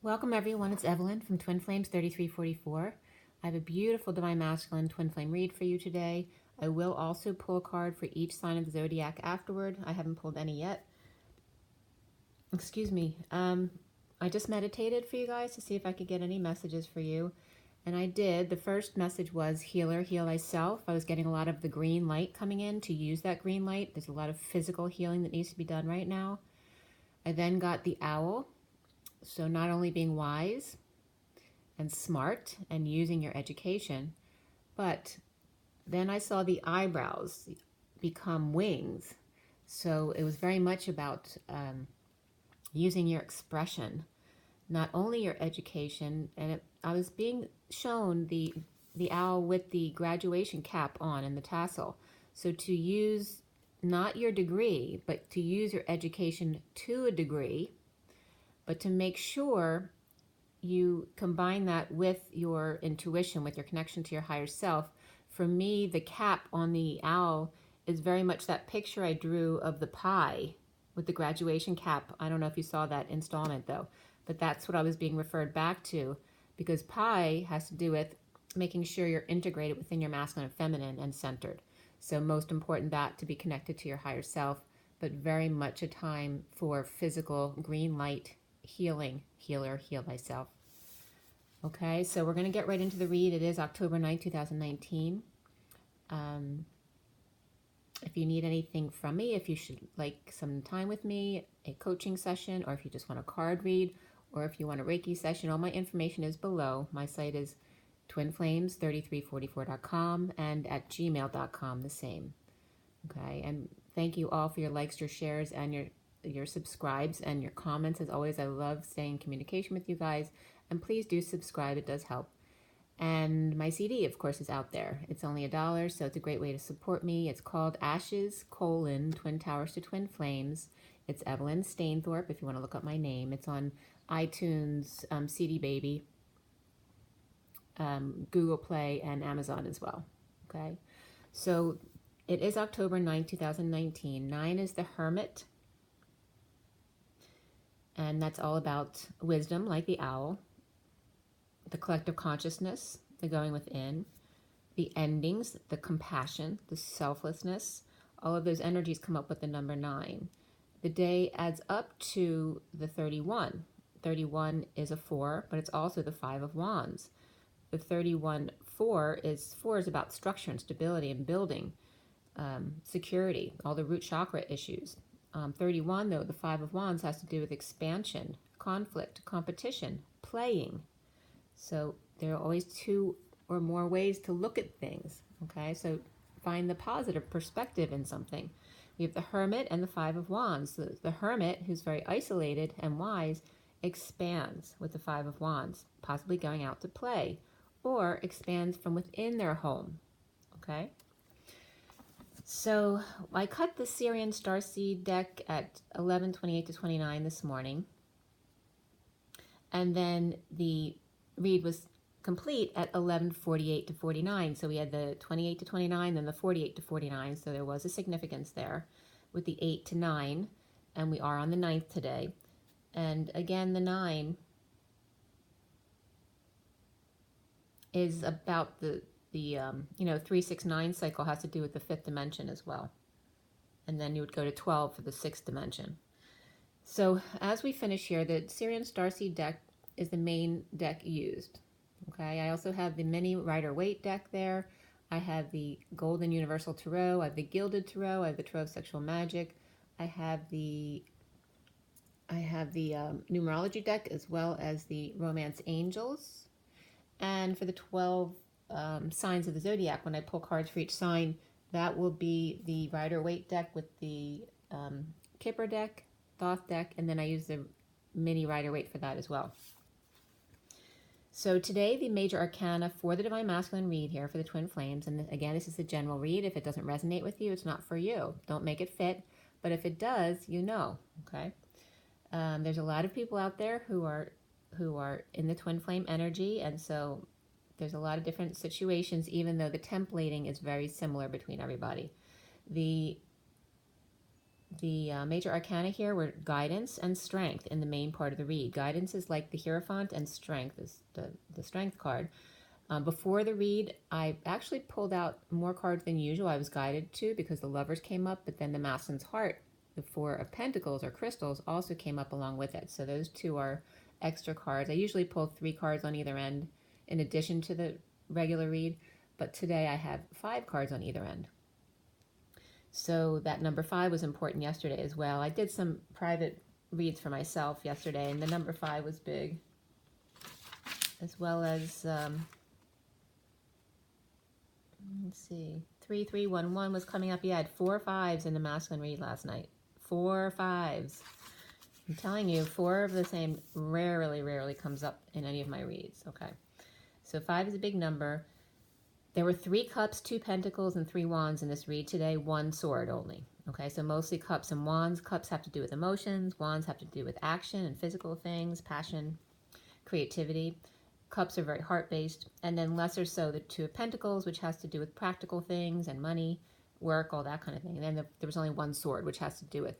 Welcome everyone, it's Evelyn from Twin Flames 3344. I have a beautiful Divine Masculine Twin Flame read for you today. I will also pull a card for each sign of the Zodiac afterward. I haven't pulled any yet. Excuse me. I just meditated for you guys to see if I could get any messages for you. And I did. The first message was Healer, Heal Thyself. I was getting a lot of the green light coming in to use that green light. There's a lot of physical healing that needs to be done right now. I then got the Owl. So not only being wise and smart and using your education, but then I saw the eyebrows become wings. So it was very much about using your expression, not only your education. And I was being shown the owl with the graduation cap on and the tassel. So to use not your degree, but to use your education to a degree, but to make sure you combine that with your intuition, with your connection to your higher self. For me, the cap on the owl is very much that picture I drew of the pie with the graduation cap. I don't know if you saw that installment though, but that's what I was being referred back to, because pie has to do with making sure you're integrated within your masculine and feminine and centered. So most important, that to be connected to your higher self, but very much a time for physical green light healing. Healer, heal thyself. Okay, so we're going to get right into the read. It is October 9th, 2019. If you need anything from me, if you should like some time with me, a coaching session, or if you just want a card read, or if you want a Reiki session, all my information is below. My site is twinflames3344.com and at gmail.com, the same. Okay, and thank you all for your likes, your shares, and your subscribes and your comments. As always, I love staying in communication with you guys, and please do subscribe. It does help. And my CD, of course, is out there. It's only $1, so it's a great way to support me. It's called Ashes, Twin Towers to Twin Flames. It's Evelyn Stainthorpe, if you want to look up my name. It's on iTunes, CD Baby, Google Play, and Amazon as well. Okay, so it is October 9, 2019. 9 is the Hermit, and that's all about wisdom, like the owl, the collective consciousness, the going within, the endings, the compassion, the selflessness. All of those energies come up with the number 9. The day adds up to the 31. 31 is a 4, but it's also the 5 of Wands. The 31 4 is about structure and stability and building, security, all the root chakra issues. 31, though, the 5 of Wands, has to do with expansion, conflict, competition, playing. So there are always 2 or more ways to look at things. Okay, so find the positive perspective in something. We have the Hermit and the 5 of Wands. The Hermit, who's very isolated and wise, expands with the 5 of Wands, possibly going out to play, or expands from within their home. Okay, so I cut the Syrian Starseed deck at 11:28 to 29 this morning, and then the read was complete at 11:48 to 49. So we had the 28 to 29, then the 48 to 49. So there was a significance there with the 8 to 9, and we are on the 9th today. And again, the 9 is about the 369 cycle, has to do with the 5th dimension as well. And then you would go to 12 for the 6th dimension. So as we finish here, the Syrian Starseed deck is the main deck used. Okay, I also have the mini Rider-Waite deck there. I have the Golden Universal Tarot. I have the Gilded Tarot. I have the Tarot of Sexual Magic. I have the Numerology deck, as well as the Romance Angels. And for the 12 signs of the Zodiac, when I pull cards for each sign, that will be the Rider-Waite deck with the Kipper deck, Thoth deck, and then I use the mini Rider-Waite for that as well. So today, the major arcana for the Divine Masculine read here for the Twin Flames, and again, this is a general read. If it doesn't resonate with you, it's not for you. Don't make it fit, but if it does, you know, okay? There's a lot of people out there who are in the Twin Flame energy, and so there's a lot of different situations, even though the templating is very similar between everybody. The major arcana here were guidance and strength in the main part of the read. Guidance is like the Hierophant, and strength is the strength card. Before the read, I actually pulled out more cards than usual. I was guided to because the Lovers came up, but then the Masculine's Heart, the Four of Pentacles or crystals, also came up along with it. So those two are extra cards. I usually pull 3 cards on either end in addition to the regular read, but today I have 5 cards on either end. So that number 5 was important yesterday as well. I did some private reads for myself yesterday, and the number 5 was big, as well as let's see, 3311 was coming up. You had 4 5s in the masculine read last night. 4 5s. I'm telling you, 4 of the same rarely comes up in any of my reads. Okay, so 5 is a big number. There were 3 cups, 2 pentacles, and 3 wands in this read today. 1 sword only. Okay, so mostly cups and wands. Cups have to do with emotions. Wands have to do with action and physical things, passion, creativity. Cups are very heart-based. And then lesser so the 2 of pentacles, which has to do with practical things and money, work, all that kind of thing. And then there was only 1 sword, which has to do with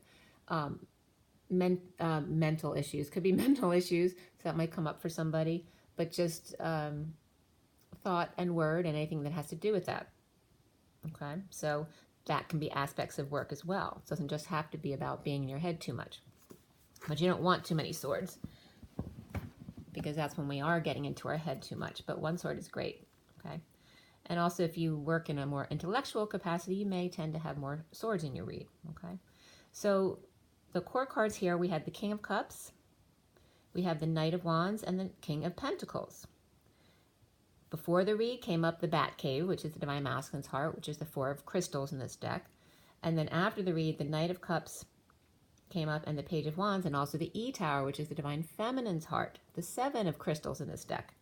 mental issues. Could be mental issues, so that might come up for somebody. But just thought and word and anything that has to do with that. Okay, so that can be aspects of work as well. It doesn't just have to be about being in your head too much. But you don't want too many swords, because that's when we are getting into our head too much. But 1 sword is great. Okay, and also if you work in a more intellectual capacity, you may tend to have more swords in your read. Okay, so the core cards here, we had the King of Cups, we have the Knight of Wands, and the King of Pentacles. Before the read came up the Bat Cave, which is the Divine Masculine's Heart, which is the 4 of crystals in this deck. And then after the read, the Knight of Cups came up, and the Page of Wands, and also the E-Tower, which is the Divine Feminine's Heart, the 7 of crystals in this deck.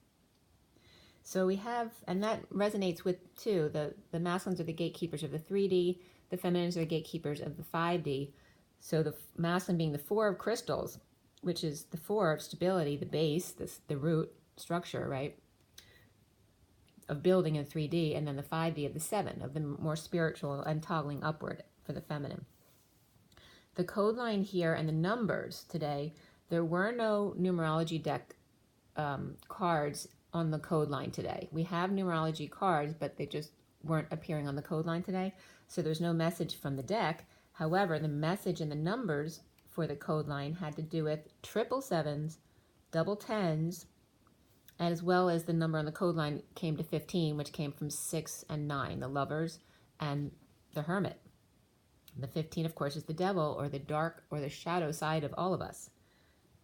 So we have, and that resonates with, too, the masculines are the gatekeepers of the 3D, the feminines are the gatekeepers of the 5D. So the masculine being the 4 of crystals, which is the 4 of stability, the base, the root structure, right, of building in 3D, and then the 5D of the 7, of the more spiritual and toggling upward for the feminine. The code line here and the numbers today, there were no numerology deck cards on the code line today. We have numerology cards, but they just weren't appearing on the code line today, so there's no message from the deck. However, the message and the numbers for the code line had to do with 777s, double 10s, as well as the number on the code line came to 15, which came from 6 and 9, the Lovers and the Hermit. The 15, of course, is the devil, or the dark or the shadow side of all of us,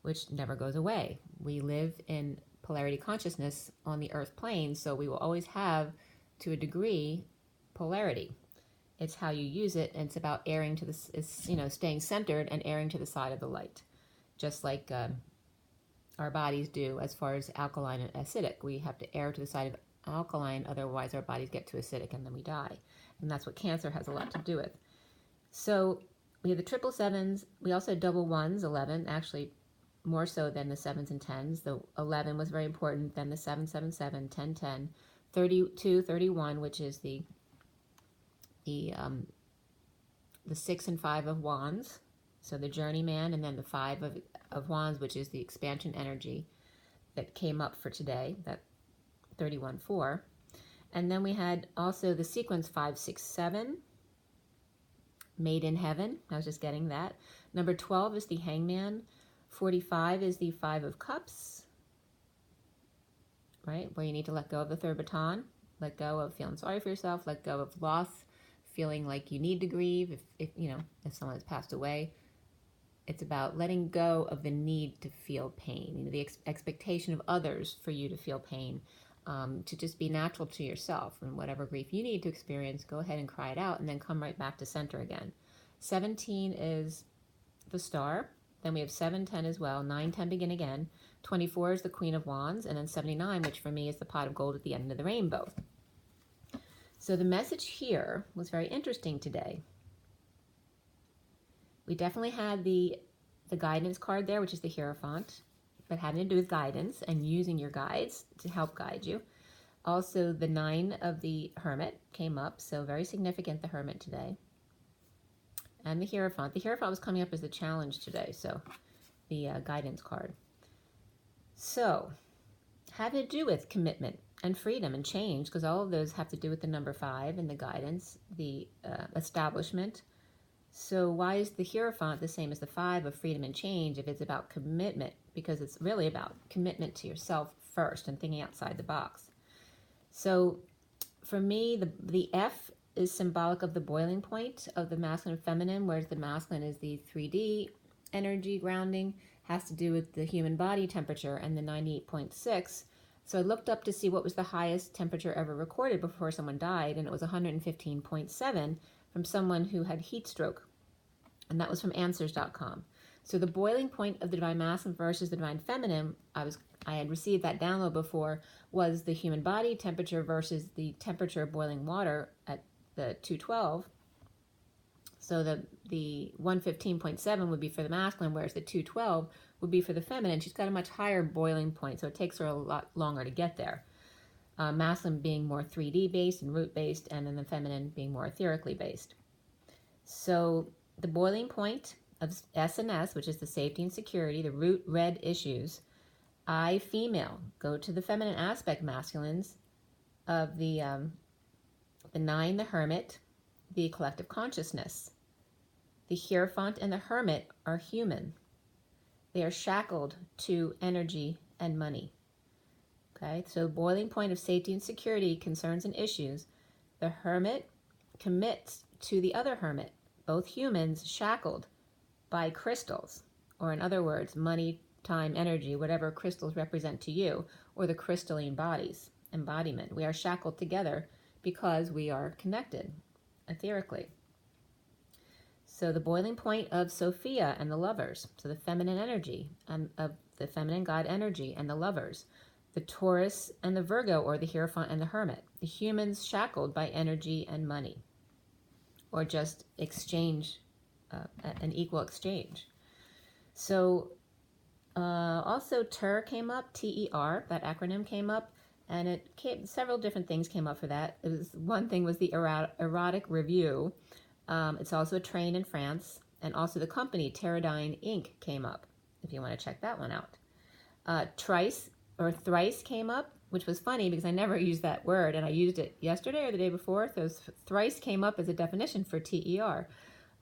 which never goes away. We live in polarity consciousness on the earth plane, so we will always have, to a degree, polarity. It's how you use it, and it's about airing to this, staying centered and airing to the side of the light, just like our bodies do as far as alkaline and acidic. We have to air to the side of alkaline, otherwise our bodies get too acidic and then we die. And that's what Cancer has a lot to do with. So we have the 777s. We also had double 1s, 11, actually more so than the 7s and 10s. The 11 was very important, then the 777, 10, 10, 32, 31, which is the 6 and 5 of Wands, so the Journeyman, and then the 5 of Wands, which is the expansion energy that came up for today, that 31-4. And then we had also the sequence 5, 6, 7, Made in Heaven. I was just getting that. Number 12 is the Hangman. 45 is the 5 of Cups, right, where you need to let go of the third baton, let go of feeling sorry for yourself, let go of loss, feeling like you need to grieve if someone has passed away. It's about letting go of the need to feel pain, the expectation of others for you to feel pain, to just be natural to yourself. And whatever grief you need to experience, go ahead and cry it out, and then come right back to center again. 17 is the Star. Then we have 7, 10 as well. 9, 10 begin again. 24 is the Queen of Wands. And then 79, which for me is the pot of gold at the end of the rainbow. So the message here was very interesting today. We definitely had the guidance card there, which is the Hierophant, but having to do with guidance and using your guides to help guide you. Also, the 9 of the Hermit came up, so very significant, the Hermit today. and the Hierophant. The Hierophant was coming up as the challenge today, so the guidance card. So, have to do with commitment and freedom and change, because all of those have to do with the number 5 and the guidance, the establishment. So why is the Hierophant the same as the 5 of freedom and change if it's about commitment? Because it's really about commitment to yourself first and thinking outside the box. So for me, the F is symbolic of the boiling point of the masculine and feminine, whereas the masculine is the 3D energy grounding, has to do with the human body temperature and the 98.6. So I looked up to see what was the highest temperature ever recorded before someone died, and it was 115.7 from someone who had heat stroke, and that was from answers.com. So the boiling point of the divine masculine versus the divine feminine, I had received that download before, was the human body temperature versus the temperature of boiling water at the 212. So the 115.7 would be for the masculine, whereas the 212 would be for the feminine. She's got a much higher boiling point, so it takes her a lot longer to get there. Masculine being more 3D based and root based, and then the feminine being more etherically based. So the boiling point of S&S, which is the safety and security, the root red issues, I female, go to the feminine aspect masculines of the 9, the hermit, the collective consciousness. The Hierophant and the hermit are human. They are shackled to energy and money. Okay, so boiling point of safety and security, concerns and issues. The hermit commits to the other hermit, both humans shackled by crystals, or in other words, money, time, energy, whatever crystals represent to you, or the crystalline bodies, embodiment. We are shackled together because we are connected etherically. So the boiling point of Sophia and the lovers, so the feminine energy, and of the feminine god energy and the lovers. The Taurus and the Virgo, or the Hierophant and the Hermit. The humans shackled by energy and money, or just exchange, an equal exchange. So also TER came up, T-E-R, that acronym came up, and several different things came up for that. One thing was the erotic review. It's also a train in France, and also the company Teradyne Inc. came up, if you want to check that one out. Trice or thrice came up, which was funny because I never used that word, and I used it yesterday or the day before. So thrice came up as a definition for TER.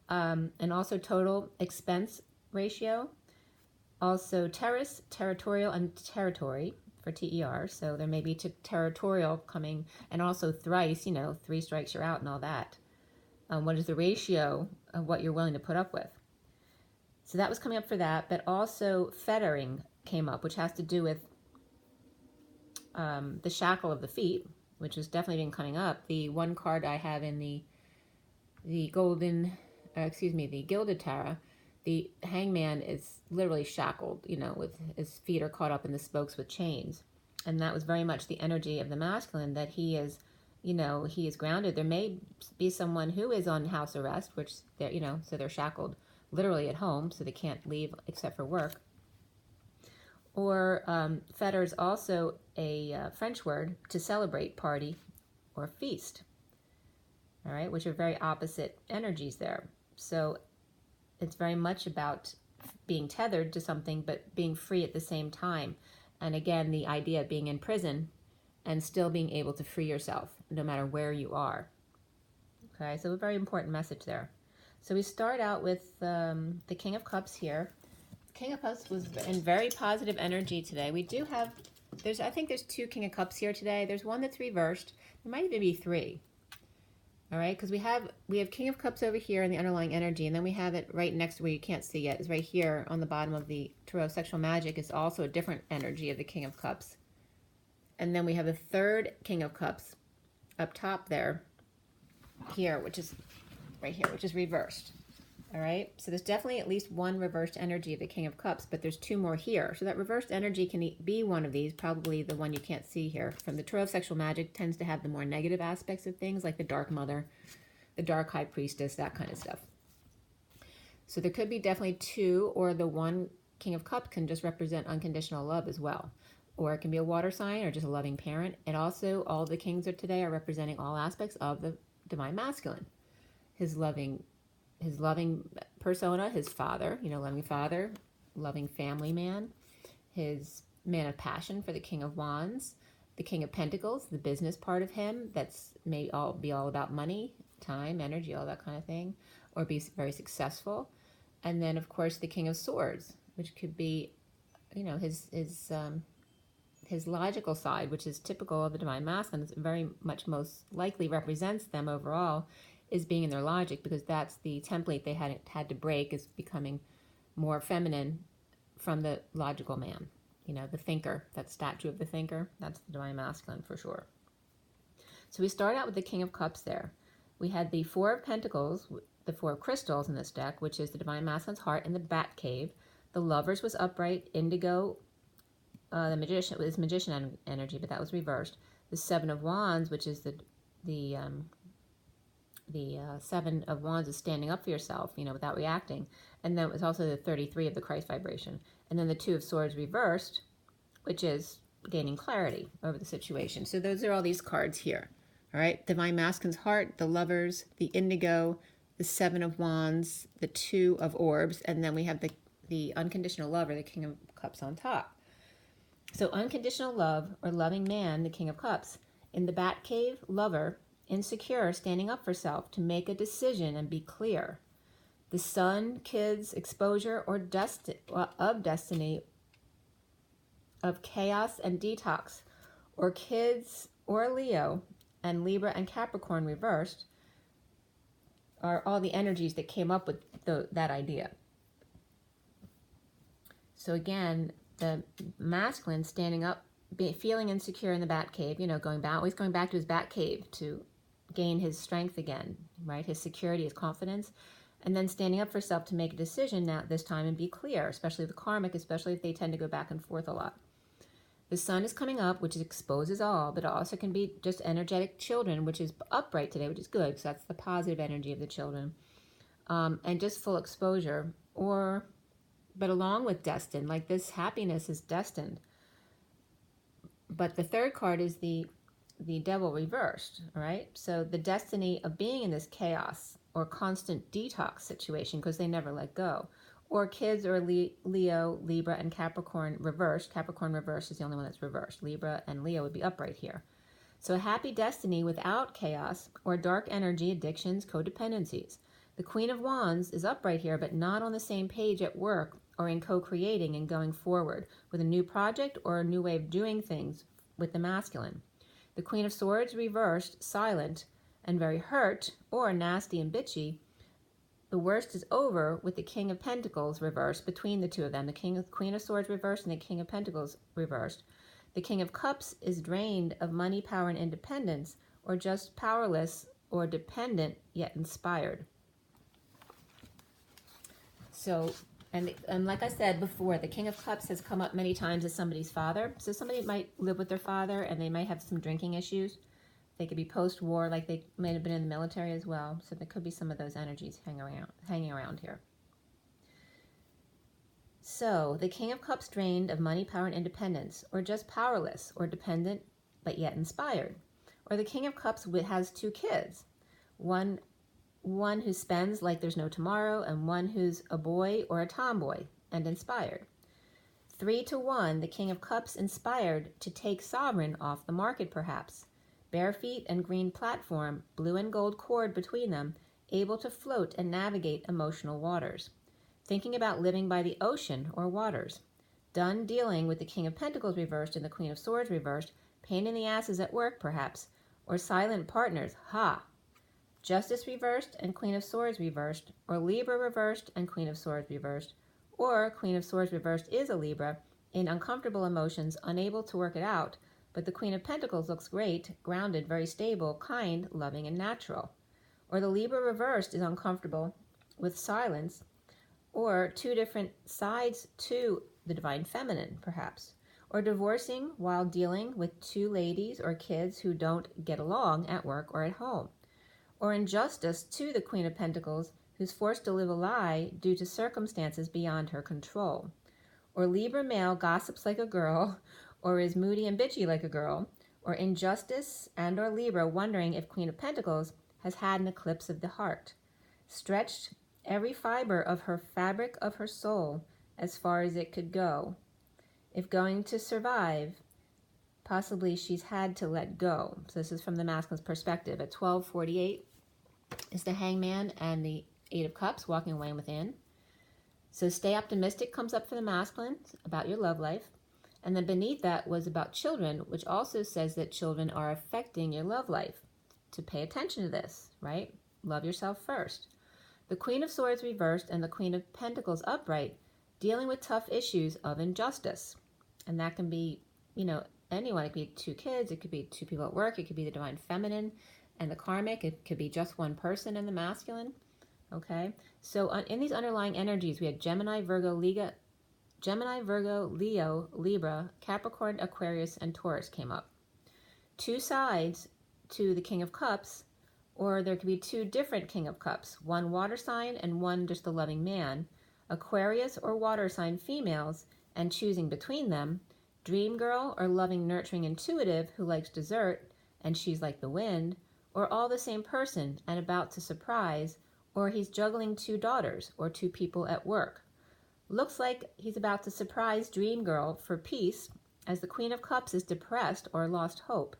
And also total expense ratio. Also terrace, territorial, and territory for TER. So there may be territorial coming, and also thrice, 3 strikes you're out and all that. What is the ratio of what you're willing to put up with? So that was coming up for that, but also fettering came up, which has to do with the shackle of the feet, which has definitely been coming up. The one card I have in the Gilded Tarot, the hangman is literally shackled, with his feet are caught up in the spokes with chains. And that was very much the energy of the masculine, that he is, he is grounded. There may be someone who is on house arrest, which they're, so they're shackled literally at home, so they can't leave except for work. Or fetter is also a French word to celebrate, party, or feast. All right, which are very opposite energies there. So it's very much about being tethered to something, but being free at the same time. And again, the idea of being in prison and still being able to free yourself, no matter where you are. Okay, so a very important message there. So we start out with the King of Cups here. King of Cups was in very positive energy today. We do have, I think there's 2 King of Cups here today. There's one that's reversed. There might even be 3. All right, because we have King of Cups over here in the underlying energy, and then we have it right next to where you can't see yet. It's right here on the bottom of the Tarot Sexual Magic. It's also a different energy of the King of Cups. And then we have the 3rd King of Cups up top there, here, which is right here, which is reversed. All right, so there's definitely at least one reversed energy of the King of Cups, but there's 2 more here. So that reversed energy can be one of these, probably the one you can't see here. From the Tarot of Sexual Magic, tends to have the more negative aspects of things, like the Dark Mother, the Dark High Priestess, that kind of stuff. So there could be definitely 2, or the one King of Cups can just represent unconditional love as well. Or it can be a water sign or just a loving parent. And also, all the kings of today are representing all aspects of the divine masculine. His loving his loving persona, his father, loving father, loving family man, his man of passion for the King of Wands, the King of Pentacles, the business part of him that's may be all about money, time, energy, all that kind of thing, or be very successful. And then, of course, the King of Swords, which could be, his logical side, which is typical of the Divine Masculine, very much most likely represents them overall, is being in their logic, because that's the template they had to break, is becoming more feminine from the logical man. The thinker, that statue of the thinker, that's the Divine Masculine for sure. So we start out with the King of Cups there. We had the Four of Pentacles, the Four of Crystals in this deck, which is the Divine Masculine's heart in the Bat Cave. The Lovers was upright, indigo. The Magician was magician energy, but that was reversed. The Seven of Wands, which is the Seven of Wands, is standing up for yourself, without reacting. And then it was also the 33 of the Christ vibration. And then the Two of Swords reversed, which is gaining clarity over the situation. So those are all these cards here. All right, Divine Masculine's heart, the Lovers, the indigo, the Seven of Wands, the Two of Orbs, and then we have the unconditional lover, the King of Cups on top. So unconditional love, or loving man, the King of Cups. In the Bat Cave, lover, insecure, standing up for self to make a decision and be clear. The Sun, kids, exposure, or destiny, of chaos and detox, or kids, or Leo, and Libra and Capricorn reversed, are all the energies that came up with that idea. So again, the masculine standing up, feeling insecure in the Bat Cave, always going back to his Bat Cave to gain his strength again, right? His security, his confidence, and then standing up for self to make a decision now this time and be clear, especially with karmic, especially if they tend to go back and forth a lot. The Sun is coming up, which exposes all, but it also can be just energetic children, which is upright today, which is good, because that's the positive energy of the children, and just full exposure, but along with destined, like this happiness is destined. But the third card is the devil reversed, all right? So the destiny of being in this chaos or constant detox situation, because they never let go. Or kids, or Leo, Libra, and Capricorn reversed. Capricorn reversed is the only one that's reversed. Libra and Leo would be upright here. So a happy destiny without chaos or dark energy, addictions, codependencies. The Queen of Wands is upright here, but not on the same page at work or in co-creating and going forward with a new project or a new way of doing things with the masculine. The Queen of Swords reversed, silent, and very hurt, or nasty and bitchy. The worst is over with the King of Pentacles reversed between the two of them. The Queen of Swords reversed and the King of Pentacles reversed. The King of Cups is drained of money, power, and independence, or just powerless or dependent, yet inspired. So, and like I said before, the King of Cups has come up many times as somebody's father. So somebody might live with their father and they might have some drinking issues. They could be post-war, like they might have been in the military as well. So there could be some of those energies hanging around here. So the King of Cups drained of money, power, and independence, or just powerless or dependent, but yet inspired. Or the King of Cups has two kids, one who spends like there's no tomorrow, and one who's a boy or a tomboy and inspired. 3-1, the King of Cups inspired to take sovereign off the market perhaps. Bare feet and green platform, blue and gold cord between them, able to float and navigate emotional waters. Thinking about living by the ocean or waters. Done dealing with the King of Pentacles reversed and the Queen of Swords reversed, pain in the asses at work perhaps, or silent partners, Justice reversed and Queen of Swords reversed, or Libra reversed and Queen of Swords reversed, or Queen of Swords reversed is a Libra, in uncomfortable emotions, unable to work it out, but the Queen of Pentacles looks great, grounded, very stable, kind, loving, and natural. Or the Libra reversed is uncomfortable with silence, or two different sides to the Divine Feminine, perhaps. Or divorcing while dealing with two ladies or kids who don't get along at work or at home. Or injustice to the Queen of Pentacles, who's forced to live a lie due to circumstances beyond her control. Or Libra male gossips like a girl, or is moody and bitchy like a girl, or injustice and or Libra wondering if Queen of Pentacles has had an eclipse of the heart. Stretched every fiber of her fabric of her soul as far as it could go. If going to survive, possibly she's had to let go. So this is from the masculine's perspective. At 12:48 is the Hangman and the Eight of Cups walking away within. So stay optimistic comes up for the masculine about your love life. And then beneath that was about children, which also says that children are affecting your love life. To pay attention to this, right? Love yourself first. The Queen of Swords reversed and the Queen of Pentacles upright, dealing with tough issues of injustice. And that can be, anyone. It could be two kids, it could be two people at work, it could be the divine feminine and the karmic, it could be just one person and the masculine. Okay, so in these underlying energies, we had Gemini, Virgo, Leo, Libra, Capricorn, Aquarius, and Taurus came up. Two sides to the King of Cups, or there could be two different King of Cups, one water sign and one just a loving man, Aquarius or water sign females, and choosing between them, dream girl or loving, nurturing, intuitive who likes dessert, and she's like the wind, or all the same person and about to surprise, or he's juggling two daughters or two people at work. Looks like he's about to surprise dream girl for peace, as the Queen of Cups is depressed or lost hope.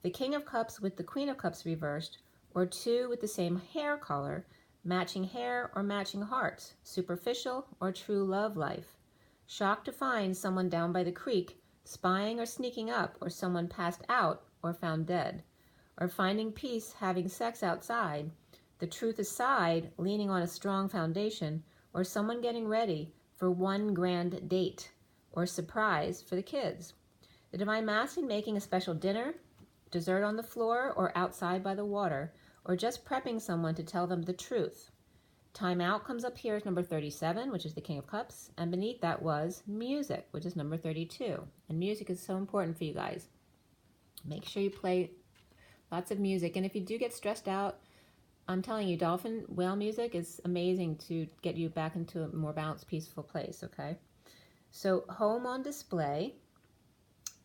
The King of Cups with the Queen of Cups reversed, or two with the same hair color, matching hair or matching hearts, superficial or true love life. Shocked to find someone down by the creek, spying or sneaking up, or someone passed out or found dead. Or finding peace having sex outside, the truth aside, leaning on a strong foundation, or someone getting ready for one grand date or surprise for the kids. The divine masculine making a special dinner, dessert on the floor or outside by the water, or just prepping someone to tell them the truth. Time out comes up here as number 37, which is the King of Cups, and beneath that was music, which is number 32. And music is so important for you guys. Make sure you play lots of music, and if you do get stressed out, I'm telling you, dolphin whale music is amazing to get you back into a more balanced, peaceful place, okay? So home on display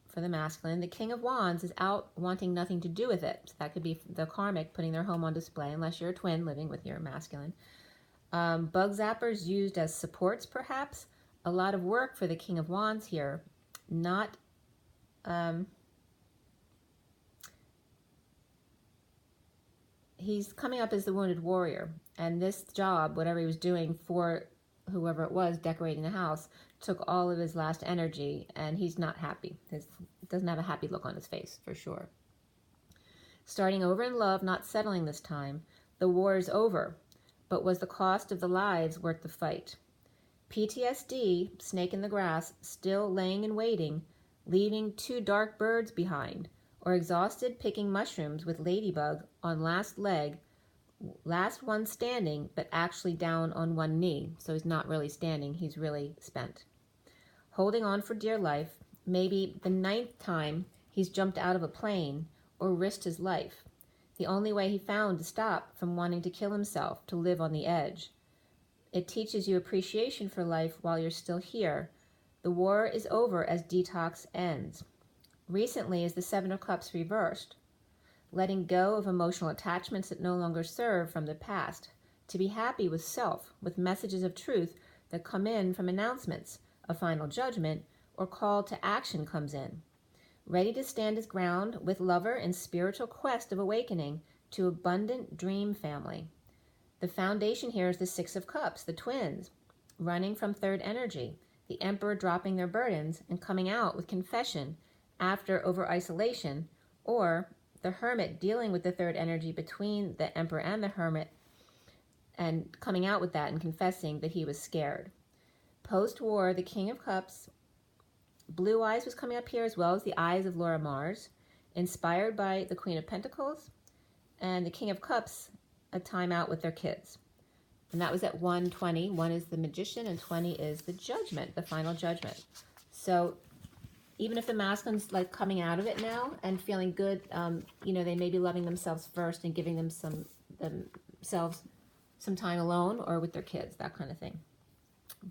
for the masculine. The King of Wands is out wanting nothing to do with it. So that could be the karmic putting their home on display, unless you're a twin living with your masculine. Bug zappers used as supports, perhaps. A lot of work for the King of Wands here. Not... he's coming up as the wounded warrior, and this job, whatever he was doing for whoever it was decorating the house, took all of his last energy, and he's not happy. He doesn't have a happy look on his face, for sure. Starting over in love, not settling this time. The war is over, but was the cost of the lives worth the fight? PTSD, snake in the grass, still laying and waiting, leaving two dark birds behind, or exhausted picking mushrooms with ladybug on last leg, last one standing, but actually down on one knee. So he's not really standing, he's really spent. Holding on for dear life, maybe the 9th time he's jumped out of a plane or risked his life. The only way he found to stop from wanting to kill himself, to live on the edge. It teaches you appreciation for life while you're still here. The war is over as detox ends. Recently is the Seven of Cups reversed, letting go of emotional attachments that no longer serve from the past, to be happy with self, with messages of truth that come in from announcements, a final judgment, or call to action comes in. Ready to stand his ground with lover in spiritual quest of awakening to abundant dream family. The foundation here is the Six of Cups, the twins, running from third energy, the Emperor dropping their burdens and coming out with confession after over-isolation, or the Hermit dealing with the third energy between the Emperor and the Hermit and coming out with that and confessing that he was scared. Post-war, the King of Cups, Blue Eyes was coming up here, as well as the Eyes of Laura Mars, inspired by the Queen of Pentacles, and the King of Cups, a time out with their kids. And that was at 1:20. 1 is the Magician and 20 is the Judgment, the final judgment. So even if the masculine's like coming out of it now and feeling good, they may be loving themselves first and giving themselves some time alone or with their kids, that kind of thing.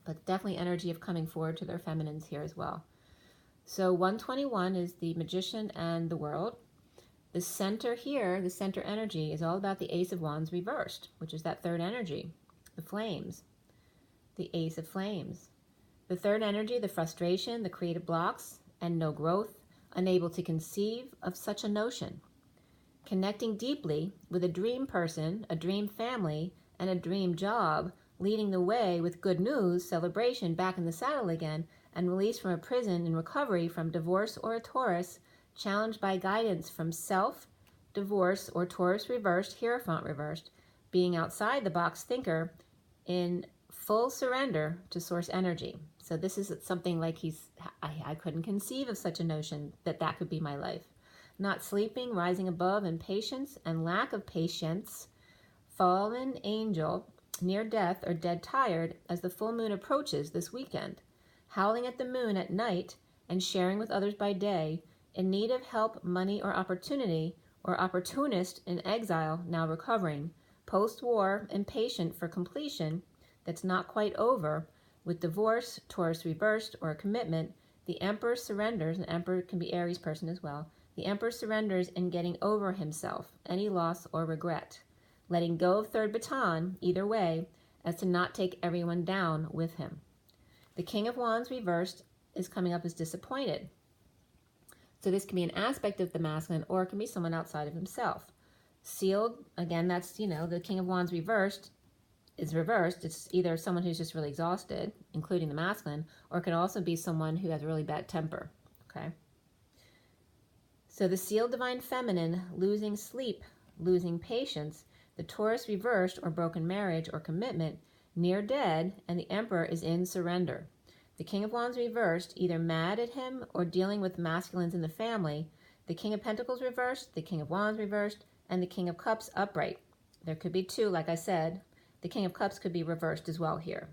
But definitely energy of coming forward to their feminines here as well. So 121 is the Magician and the World. The center here, the center energy, is all about the Ace of Wands reversed, which is that third energy. the flames, the Ace of Flames. The third energy, the frustration, the creative blocks, and no growth, unable to conceive of such a notion. Connecting deeply with a dream person, a dream family, and a dream job, leading the way with good news, celebration, back in the saddle again, and release from a prison in recovery from divorce or a Taurus, challenged by guidance from self, divorce, or Taurus reversed, Hierophant reversed, being outside the box thinker in full surrender to source energy. So this is something like I couldn't conceive of such a notion that could be my life. Not sleeping, rising above in patience and lack of patience, fallen angel, near death or dead tired as the full moon approaches this weekend, howling at the moon at night and sharing with others by day, in need of help, money, or opportunity, or opportunist in exile, now recovering, post-war, impatient for completion that's not quite over, with divorce, Taurus reversed, or a commitment. The Emperor surrenders, and Emperor can be Aries person as well. The Emperor surrenders in getting over himself, any loss or regret, letting go of third baton, either way, as to not take everyone down with him. The King of Wands reversed is coming up as disappointed. So this can be an aspect of the masculine, or it can be someone outside of himself. Sealed, again, that's, the King of Wands reversed is reversed. It's either someone who's just really exhausted, including the masculine, or it can also be someone who has a really bad temper, okay? So the sealed divine feminine, losing sleep, losing patience, the Taurus reversed or broken marriage or commitment, near dead, and the Emperor is in surrender. The King of Wands reversed, either mad at him or dealing with masculines in the family. The King of Pentacles reversed, the King of Wands reversed, and the King of Cups upright. There could be two, like I said. The King of Cups could be reversed as well here.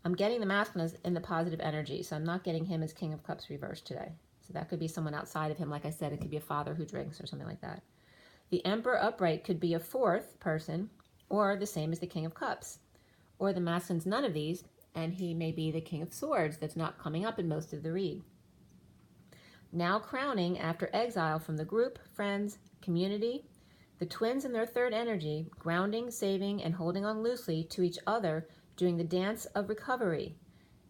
I'm getting the masculine in the positive energy, so I'm not getting him as King of Cups reversed today. So that could be someone outside of him. Like I said, it could be a father who drinks or something like that. The Emperor upright could be a fourth person, or the same as the King of Cups. Or the masculine's none of these, and he may be the King of Swords that's not coming up in most of the read. Now crowning after exile from the group, friends, community, the twins in their third energy, grounding, saving, and holding on loosely to each other during the dance of recovery.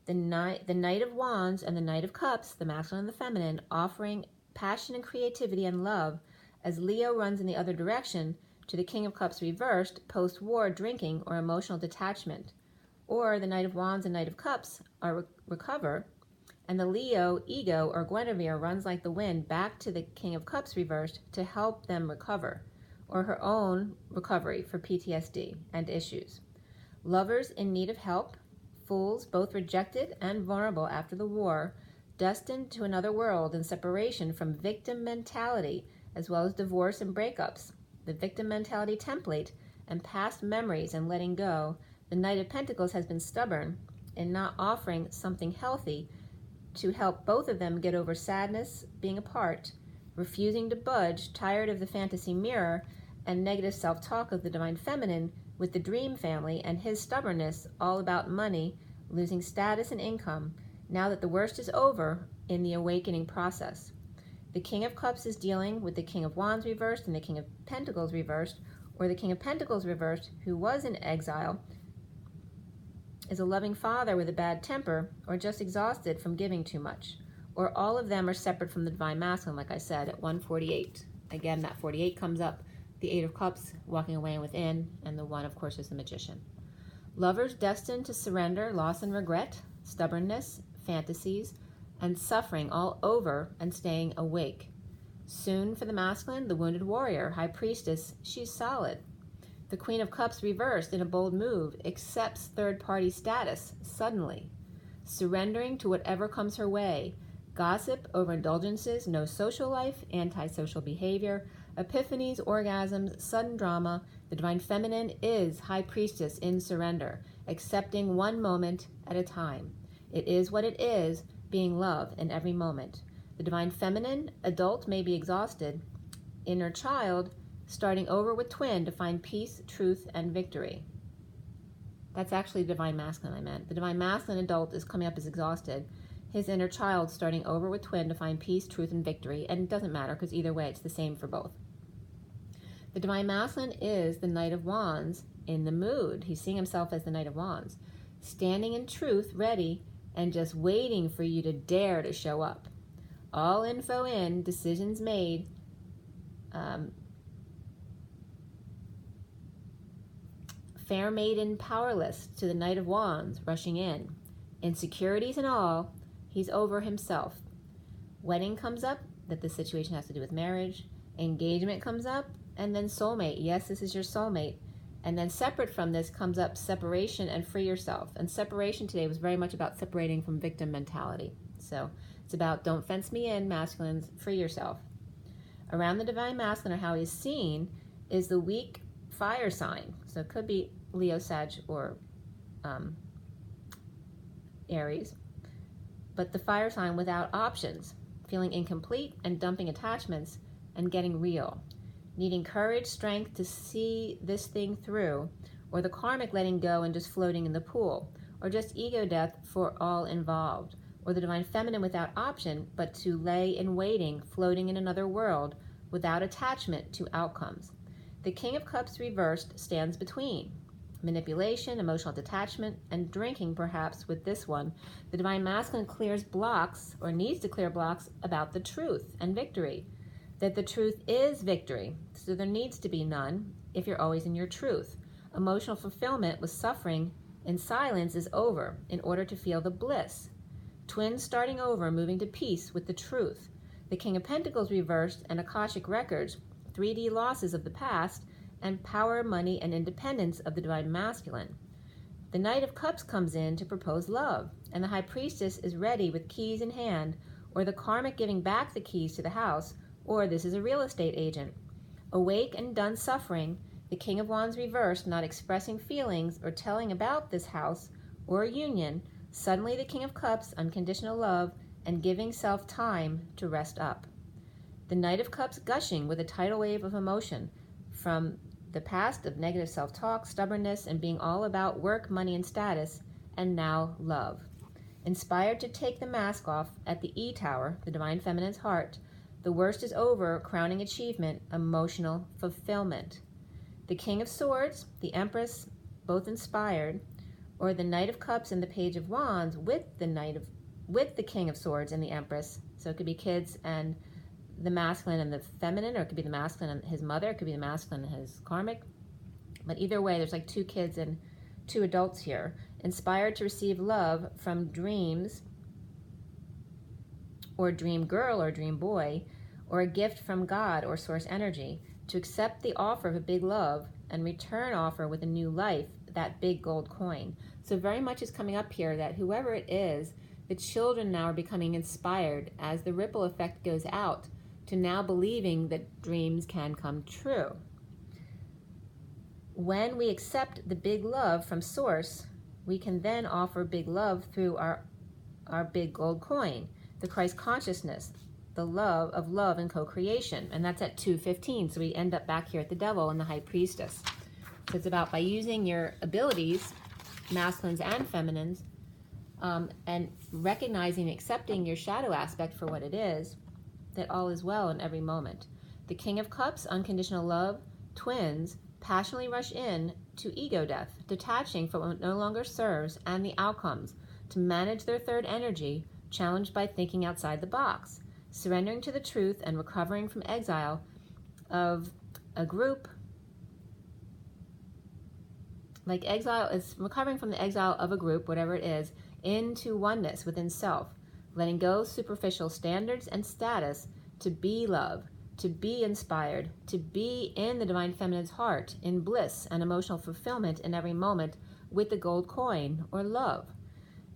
The Knight of Wands and the Knight of Cups, the masculine and the feminine, offering passion and creativity and love as Leo runs in the other direction to the King of Cups reversed, post-war drinking or emotional detachment. Or the Knight of Wands and Knight of Cups are recover, and the Leo ego or Guinevere runs like the wind back to the King of Cups reversed to help them recover, or her own recovery for PTSD and issues. Lovers in need of help, fools both rejected and vulnerable after the war, destined to another world and separation from victim mentality, as well as divorce and breakups. The victim mentality template and past memories and letting go. The Knight of Pentacles has been stubborn in not offering something healthy to help both of them get over sadness, being apart, refusing to budge, tired of the fantasy mirror and negative self-talk of the divine feminine with the dream family and his stubbornness, all about money, losing status and income, now that the worst is over in the awakening process. The King of Cups is dealing with the King of Wands reversed and the King of Pentacles reversed, or the King of Pentacles reversed, who was in exile, is a loving father with a bad temper, or just exhausted from giving too much. Or all of them are separate from the divine masculine, like I said, at 148. Again, that 48 comes up. The Eight of Cups, walking away and within, and the one, of course, is the Magician. Lovers destined to surrender, loss and regret, stubbornness, fantasies, and suffering all over and staying awake. Soon for the masculine, the wounded warrior, high priestess, she's solid. The Queen of Cups reversed in a bold move, accepts third-party status suddenly, surrendering to whatever comes her way. Gossip, overindulgences, no social life, antisocial behavior, epiphanies, orgasms, sudden drama. The divine feminine is high priestess in surrender, accepting one moment at a time. It is what it is, being love in every moment. The divine feminine, adult, may be exhausted. Inner child, starting over with twin to find peace, truth, and victory. That's actually the divine masculine I meant. The divine masculine adult is coming up as exhausted. His inner child starting over with twin to find peace, truth, and victory. And it doesn't matter because either way it's the same for both. The divine masculine is the Knight of Wands in the mood. He's seeing himself as the Knight of Wands, standing in truth, ready, and just waiting for you to dare to show up. All info in, decisions made. Fair maiden powerless to the Knight of Wands rushing in. Insecurities and all, he's over himself. Wedding comes up, that this situation has to do with marriage. Engagement comes up, and then soulmate. Yes, this is your soulmate. And then separate from this comes up separation and free yourself. And separation today was very much about separating from victim mentality. So it's about don't fence me in, masculines, free yourself. Around the divine masculine, or how he's seen, is the weak fire sign. So it could be Leo, Sag, or Aries. But the fire sign without options, feeling incomplete and dumping attachments and getting real. Needing courage, strength to see this thing through, or the karmic letting go and just floating in the pool, or just ego death for all involved, or the divine feminine without option, but to lay in waiting, floating in another world without attachment to outcomes. The King of Cups reversed stands between manipulation, emotional detachment, and drinking, perhaps with this one. The divine masculine clears blocks, or needs to clear blocks, about the truth and victory. That the truth is victory, so there needs to be none if you're always in your truth. Emotional fulfillment with suffering in silence is over in order to feel the bliss. Twins starting over, moving to peace with the truth. The King of Pentacles reversed and Akashic records, 3D losses of the past, and power, money, and independence of the divine masculine. The Knight of Cups comes in to propose love, and the High Priestess is ready with keys in hand, or the karmic giving back the keys to the house, or this is a real estate agent. Awake and done suffering, the King of Wands reversed, not expressing feelings or telling about this house or union. Suddenly the King of Cups, unconditional love, and giving self time to rest up. The Knight of Cups gushing with a tidal wave of emotion from the past of negative self-talk, stubbornness, and being all about work, money, and status, and now love. Inspired to take the mask off at the E Tower, the divine feminine's heart. The worst is over, crowning achievement, emotional fulfillment. The King of Swords, the Empress, both inspired, or the Knight of Cups and the Page of Wands with the King of Swords and the Empress. So it could be kids and the masculine and the feminine, or it could be the masculine and his mother, it could be the masculine and his karmic. But either way, there's like 2 kids and 2 adults here. Inspired to receive love from dreams, or dream girl or dream boy, or a gift from God or source energy, to accept the offer of a big love and return offer with a new life, that big gold coin. So very much is coming up here that whoever it is, the children now are becoming inspired as the ripple effect goes out to now believing that dreams can come true. When we accept the big love from source, we can then offer big love through our big gold coin, the Christ consciousness, the love of love and co-creation. And that's at 2:15. So we end up back here at the Devil and the High Priestess. So it's about by using your abilities, masculines and feminines, and recognizing and accepting your shadow aspect for what it is, that all is well in every moment. The King of Cups, unconditional love, twins, passionately rush in to ego death, detaching from what no longer serves and the outcomes, to manage their third energy, challenged by thinking outside the box, surrendering to the truth and recovering from exile of a group. Like exile is recovering from the exile of a group, whatever it is, into oneness within self, letting go superficial standards and status to be love, to be inspired, to be in the divine feminine's heart, in bliss and emotional fulfillment in every moment with the gold coin or love.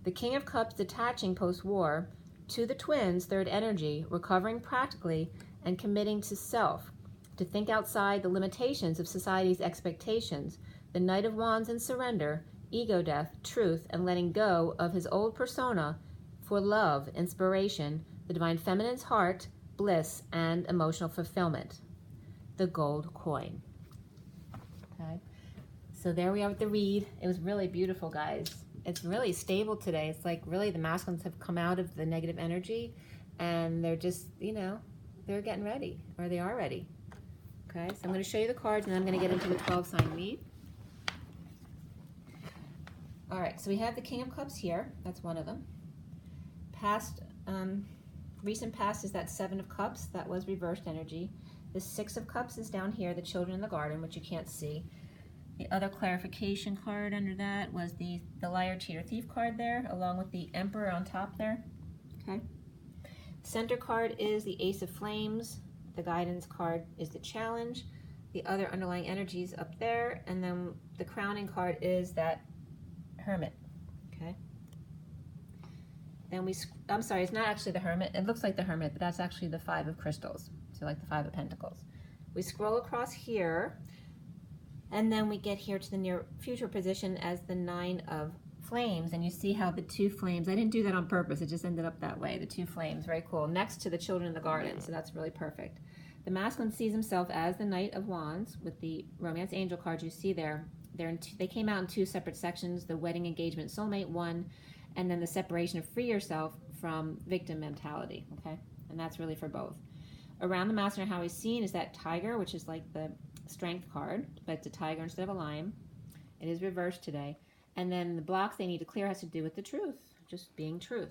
The King of Cups detaching post-war to the twins' third energy, recovering practically and committing to self, to think outside the limitations of society's expectations. The Knight of Wands in surrender, ego death, truth, and letting go of his old persona for love, inspiration, the divine feminine's heart, bliss, and emotional fulfillment. The gold coin. Okay, so there we are with the read. It was really beautiful, guys. It's really stable today. It's like really the masculines have come out of the negative energy and they're just, they're getting ready, or they are ready. Okay, so I'm going to show you the cards and then I'm going to get into the 12 sign read. All right, so we have the King of Cups here. That's one of them. Past, recent past is that Seven of Cups. That was reversed energy. The Six of Cups is down here, the children in the garden, which you can't see. The other clarification card under that was the liar, cheater, thief card there, along with the Emperor on top there. Okay. Center card is the Ace of Flames. The guidance card is the challenge. The other underlying energies up there, and then the crowning card is that Hermit. Okay. Then I'm sorry, it's not actually the Hermit. It looks like the Hermit, but that's actually the Five of Crystals. So like the Five of Pentacles. We scroll across here, and then we get here to the near future position as the Nine of Flames, and you see how the two flames, I didn't do that on purpose, it just ended up that way, the two flames, very cool, next to the children in the garden, so that's really perfect. The masculine sees himself as the Knight of Wands with the Romance Angel cards you see there. They came out in two separate sections, the Wedding Engagement Soulmate one, and then the separation of free yourself from victim mentality, okay? And that's really for both. Around the masculine, how he's seen is that Tiger, which is like the Strength card, but it's a tiger instead of a lion. It is reversed today. And then the blocks they need to clear has to do with the truth, just being truth.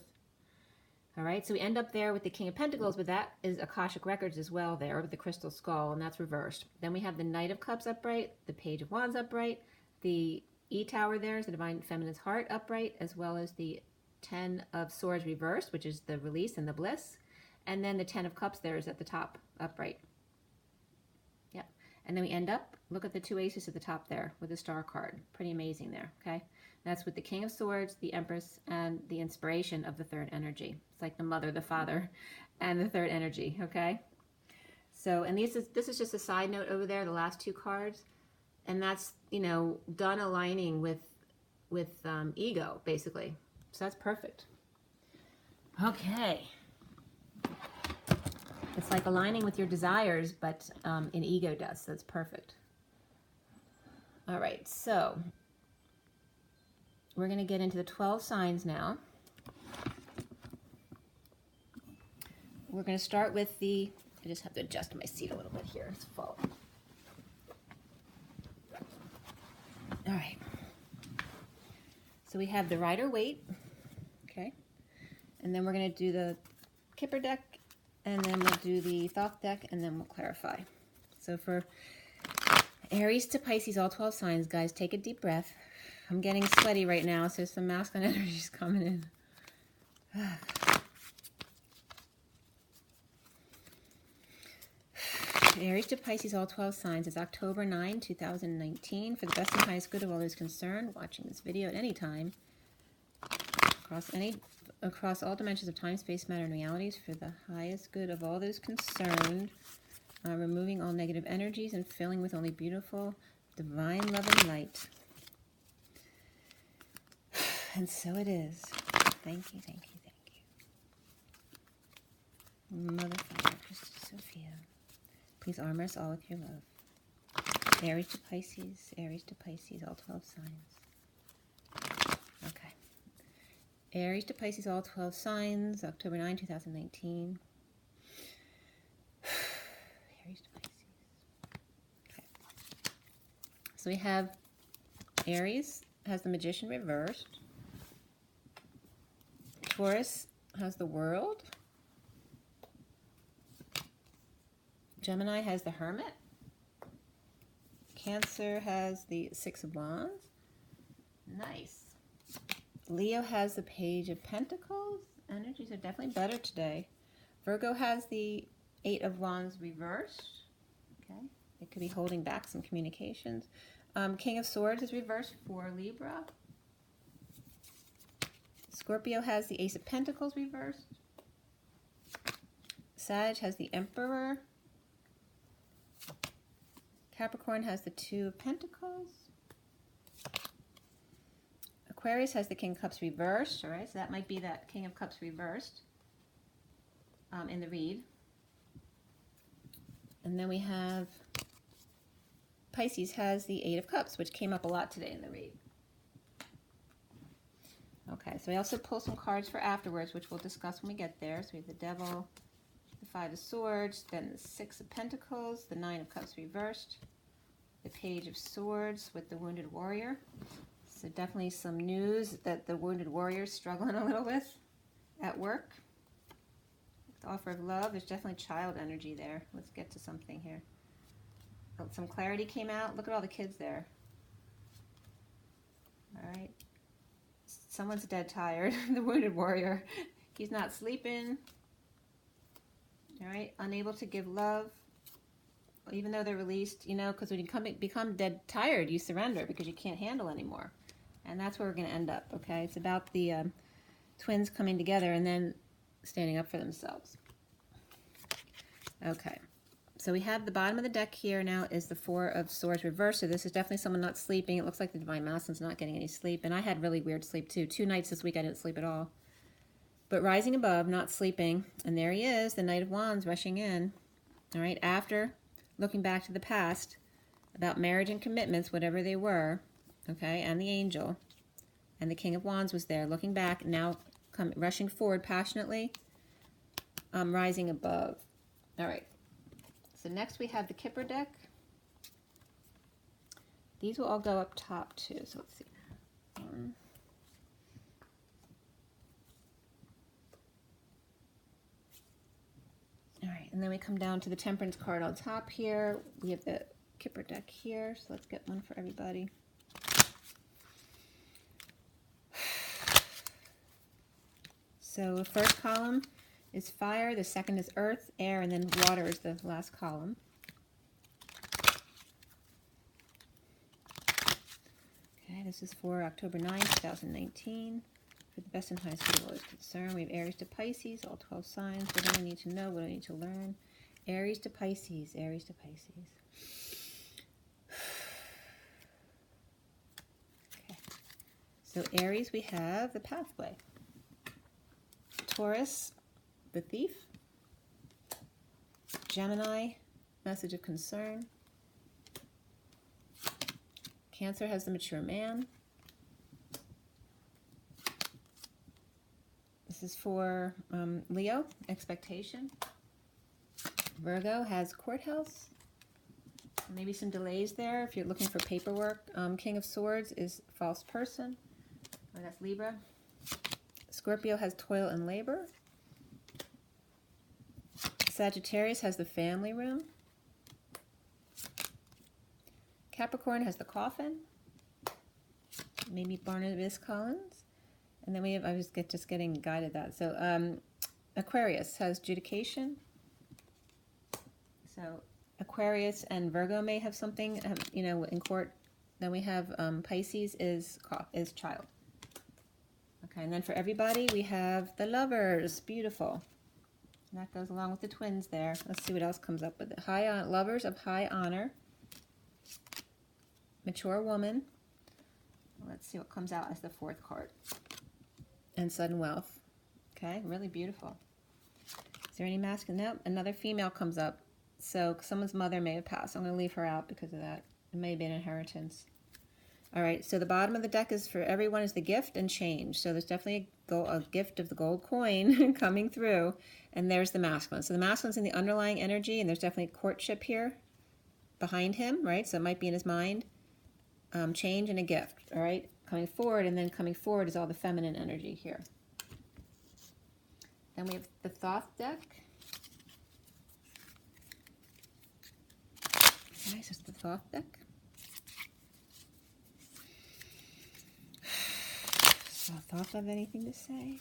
All right, so we end up there with the King of Pentacles, but that is Akashic Records as well there with the Crystal Skull, and that's reversed. Then we have the Knight of Cups upright, the Page of Wands upright, the E-Tower there is the Divine Feminine's Heart upright, as well as the Ten of Swords reversed, which is the release and the bliss. And then the Ten of Cups there is at the top upright. Yep. And then we end up, look at the two aces at the top there with the Star card. Pretty amazing there, okay? That's with the King of Swords, the Empress, and the inspiration of the third energy. It's like the mother, the father, and the third energy, okay? So, and this is just a side note over there, the last two cards. And that's, you know, done aligning with ego, basically. So that's perfect. Okay. It's like aligning with your desires, but in ego does. So that's perfect. All right, so we're going to get into the 12 signs now. We're going to start with the, I just have to adjust my seat a little bit here. It's full. All right. So we have the Rider-Waite, okay? And then we're going to do the Kipper deck, and then we'll do the Thoth deck, and then we'll clarify. So for Aries to Pisces, all 12 signs, guys, take a deep breath. I'm getting sweaty right now, so some masculine energy is coming in. Aries to Pisces, all 12 signs. It's October 9, 2019. For the best and highest good of all those concerned, watching this video at any time, across all dimensions of time, space, matter, and realities, for the highest good of all those concerned, removing all negative energies and filling with only beautiful, divine love and light. And so it is. Thank you, thank you, thank you. Mother, Father, Christus, Sophia, please armor us all with your love. Aries to Pisces, all 12 signs. Okay. Aries to Pisces, all 12 signs, October 9, 2019. Aries to Pisces. Okay. So we have Aries has the Magician reversed. Taurus has the World. Gemini has the Hermit. Cancer has the Six of Wands. Nice. Leo has the Page of Pentacles. Energies are definitely better today. Virgo has the Eight of Wands reversed. Okay. It could be holding back some communications. King of Swords is reversed for Libra. Scorpio has the Ace of Pentacles reversed. Sag has the Emperor. Capricorn has the Two of Pentacles. Aquarius has the King of Cups reversed. All right, so that might be that King of Cups reversed in the read. And then we have Pisces has the Eight of Cups, which came up a lot today in the read. Okay, so I also pulled some cards for afterwards, which we'll discuss when we get there. So we have the Devil, the Five of Swords, then the Six of Pentacles, the Nine of Cups reversed, the Page of Swords with the Wounded Warrior. So definitely some news that the wounded warrior is struggling a little with at work. The offer of love, there's definitely child energy there. Let's get to something here. Oh, some clarity came out. Look at all the kids there. All right. Someone's dead tired. The wounded warrior. He's not sleeping. All right. Unable to give love. Even though they're released, you know, because when you become dead tired, you surrender because you can't handle anymore. And that's where we're going to end up, okay? It's about the twins coming together and then standing up for themselves. Okay. So we have the bottom of the deck here now is the Four of Swords reversed. So this is definitely someone not sleeping. It looks like the Divine Masculine's not getting any sleep. And I had really weird sleep too. 2 nights this week I didn't sleep at all. But rising above, not sleeping. And there he is, the Knight of Wands rushing in. All right, after looking back to the past about marriage and commitments, whatever they were, okay, and the angel. And the King of Wands was there looking back, now rushing forward passionately, rising above. All right. So next we have the Kipper deck. These will all go up top too. So let's see. All right, and then we come down to the Temperance card on top here. We have the Kipper deck here. So let's get one for everybody. So the first column is fire, the second is earth, air, and then water is the last column. Okay, this is for October 9, 2019. For the best and highest good of all is concerned. We have Aries to Pisces, all 12 signs. What do I need to know? What do I need to learn? Aries to Pisces, Aries to Pisces. Okay. So Aries, we have the pathway. Taurus, the thief. Gemini, message of concern. Cancer has the mature man. This is for Leo, expectation. Virgo has courthouse. Maybe some delays there if you're looking for paperwork. King of Swords is false person. Oh, that's Libra. Scorpio has toil and labor. Sagittarius has the family room. Capricorn has the coffin. Maybe Barnabas Collins. And then we have, I was just getting guided that. So Aquarius has judication. So Aquarius and Virgo may have something, you know, in court. Then we have Pisces is child. Okay, and then for everybody, we have the Lovers. Beautiful. And that goes along with the twins there. Let's see what else comes up with it. Lovers of high honor. Mature woman. Let's see what comes out as the 4th card. And sudden wealth. Okay, really beautiful. Is there any masculine? Nope, another female comes up. So someone's mother may have passed. I'm going to leave her out because of that. It may be an inheritance. All right, so the bottom of the deck is for everyone is the gift and change. So there's definitely a gift of the gold coin coming through. And there's the masculine. So the masculine's in the underlying energy, and there's definitely courtship here behind him, right? So it might be in his mind. Change and a gift, all right? Coming forward, and then coming forward is all the feminine energy here. Then we have the Thoth deck. Okay, so it's the Thoth deck. So Thoth have anything to say?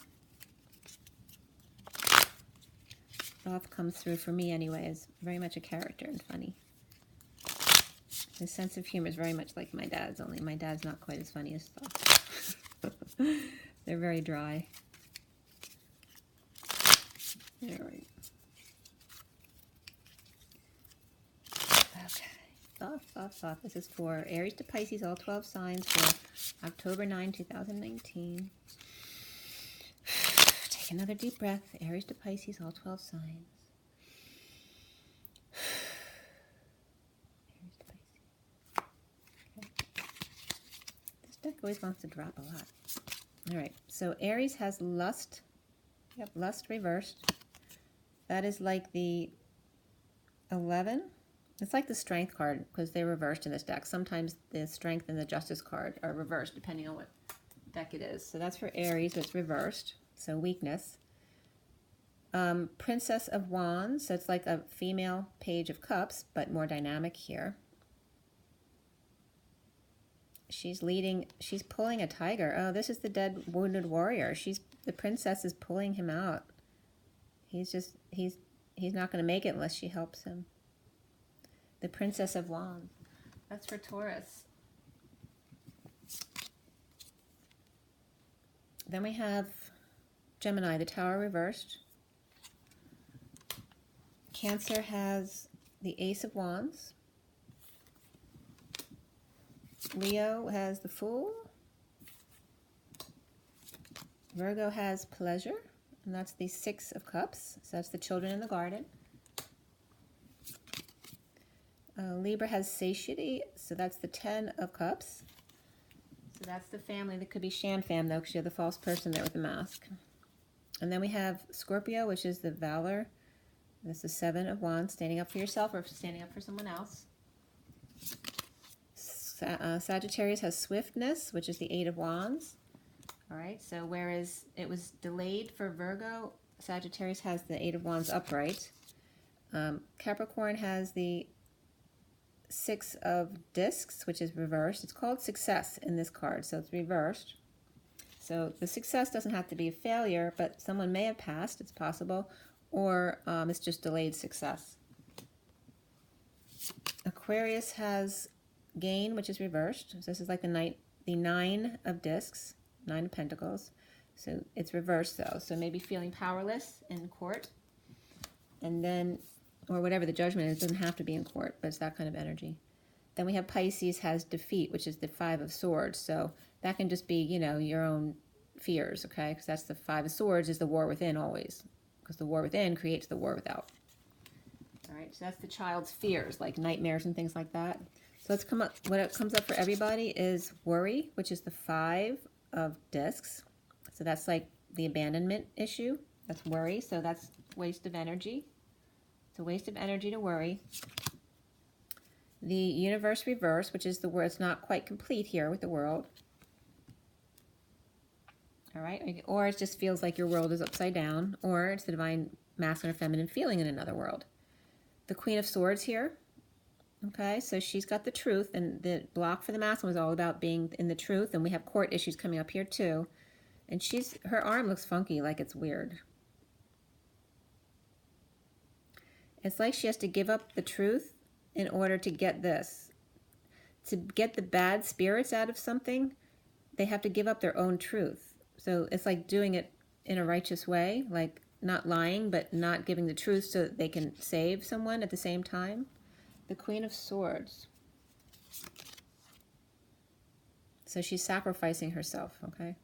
Thoth comes through for me anyway as very much a character and funny. His sense of humor is very much like my dad's, only my dad's not quite as funny as Thoth. They're very dry. All right. Okay. Thoth. This is for Aries to Pisces, all 12 signs for October 9, 2019. Take another deep breath. Aries to Pisces, all 12 signs. Deck always wants to drop a lot. All right, so Aries has lust. Yep, lust reversed. That is like the 11 It's like the Strength card because they're reversed in this deck. Sometimes the Strength and the Justice card are reversed depending on what deck it is. So that's for Aries, but it's reversed. So weakness. Princess of Wands, so it's like a female Page of Cups, but more dynamic here. She's pulling a tiger. Oh, this is the dead wounded warrior. The princess is pulling him out. He's not going to make it unless she helps him. The Princess of Wands. That's for Taurus. Then we have Gemini, the Tower reversed. Cancer has the Ace of Wands. Leo has the Fool. Virgo has Pleasure, and that's the Six of Cups. So that's the children in the garden. Libra has Satiety, so that's the Ten of Cups. So that's the family. That could be Shan fam, though, because you're the false person there with the mask. And then we have Scorpio, which is the Valor. This is the Seven of Wands, standing up for yourself or standing up for someone else. Sagittarius has Swiftness, which is the Eight of Wands. All right, so whereas it was delayed for Virgo, Sagittarius has the Eight of Wands upright. Capricorn has the Six of Discs, which is reversed. It's called Success in this card, so it's reversed. So the success doesn't have to be a failure, but someone may have passed, it's possible, or it's just delayed success. Aquarius has Gain, which is reversed. So this is like the Nine of Discs, Nine of Pentacles. So it's reversed though. So maybe feeling powerless in court. And then, or whatever the judgment is, it doesn't have to be in court, but it's that kind of energy. Then we have Pisces has Defeat, which is the Five of Swords. So that can just be, you know, your own fears, okay? Because that's the Five of Swords is the war within always. Because the war within creates the war without. All right, so that's the child's fears, like nightmares and things like that. So let's come up, what comes up for everybody is worry, which is the Five of Discs. So that's like the abandonment issue. That's worry. So that's waste of energy. It's a waste of energy to worry. The Universe reverse, which is the word, it's not quite complete here with the world. All right, or it just feels like your world is upside down, or it's the divine masculine or feminine feeling in another world. The Queen of Swords here. Okay, so she's got the truth, and the block for the masculine was all about being in the truth, and we have court issues coming up here too. And her arm looks funky, like it's weird. It's like she has to give up the truth in order to get this. To get the bad spirits out of something, they have to give up their own truth. So it's like doing it in a righteous way, like not lying, but not giving the truth so that they can save someone at the same time. The Queen of Swords. So she's sacrificing herself, okay?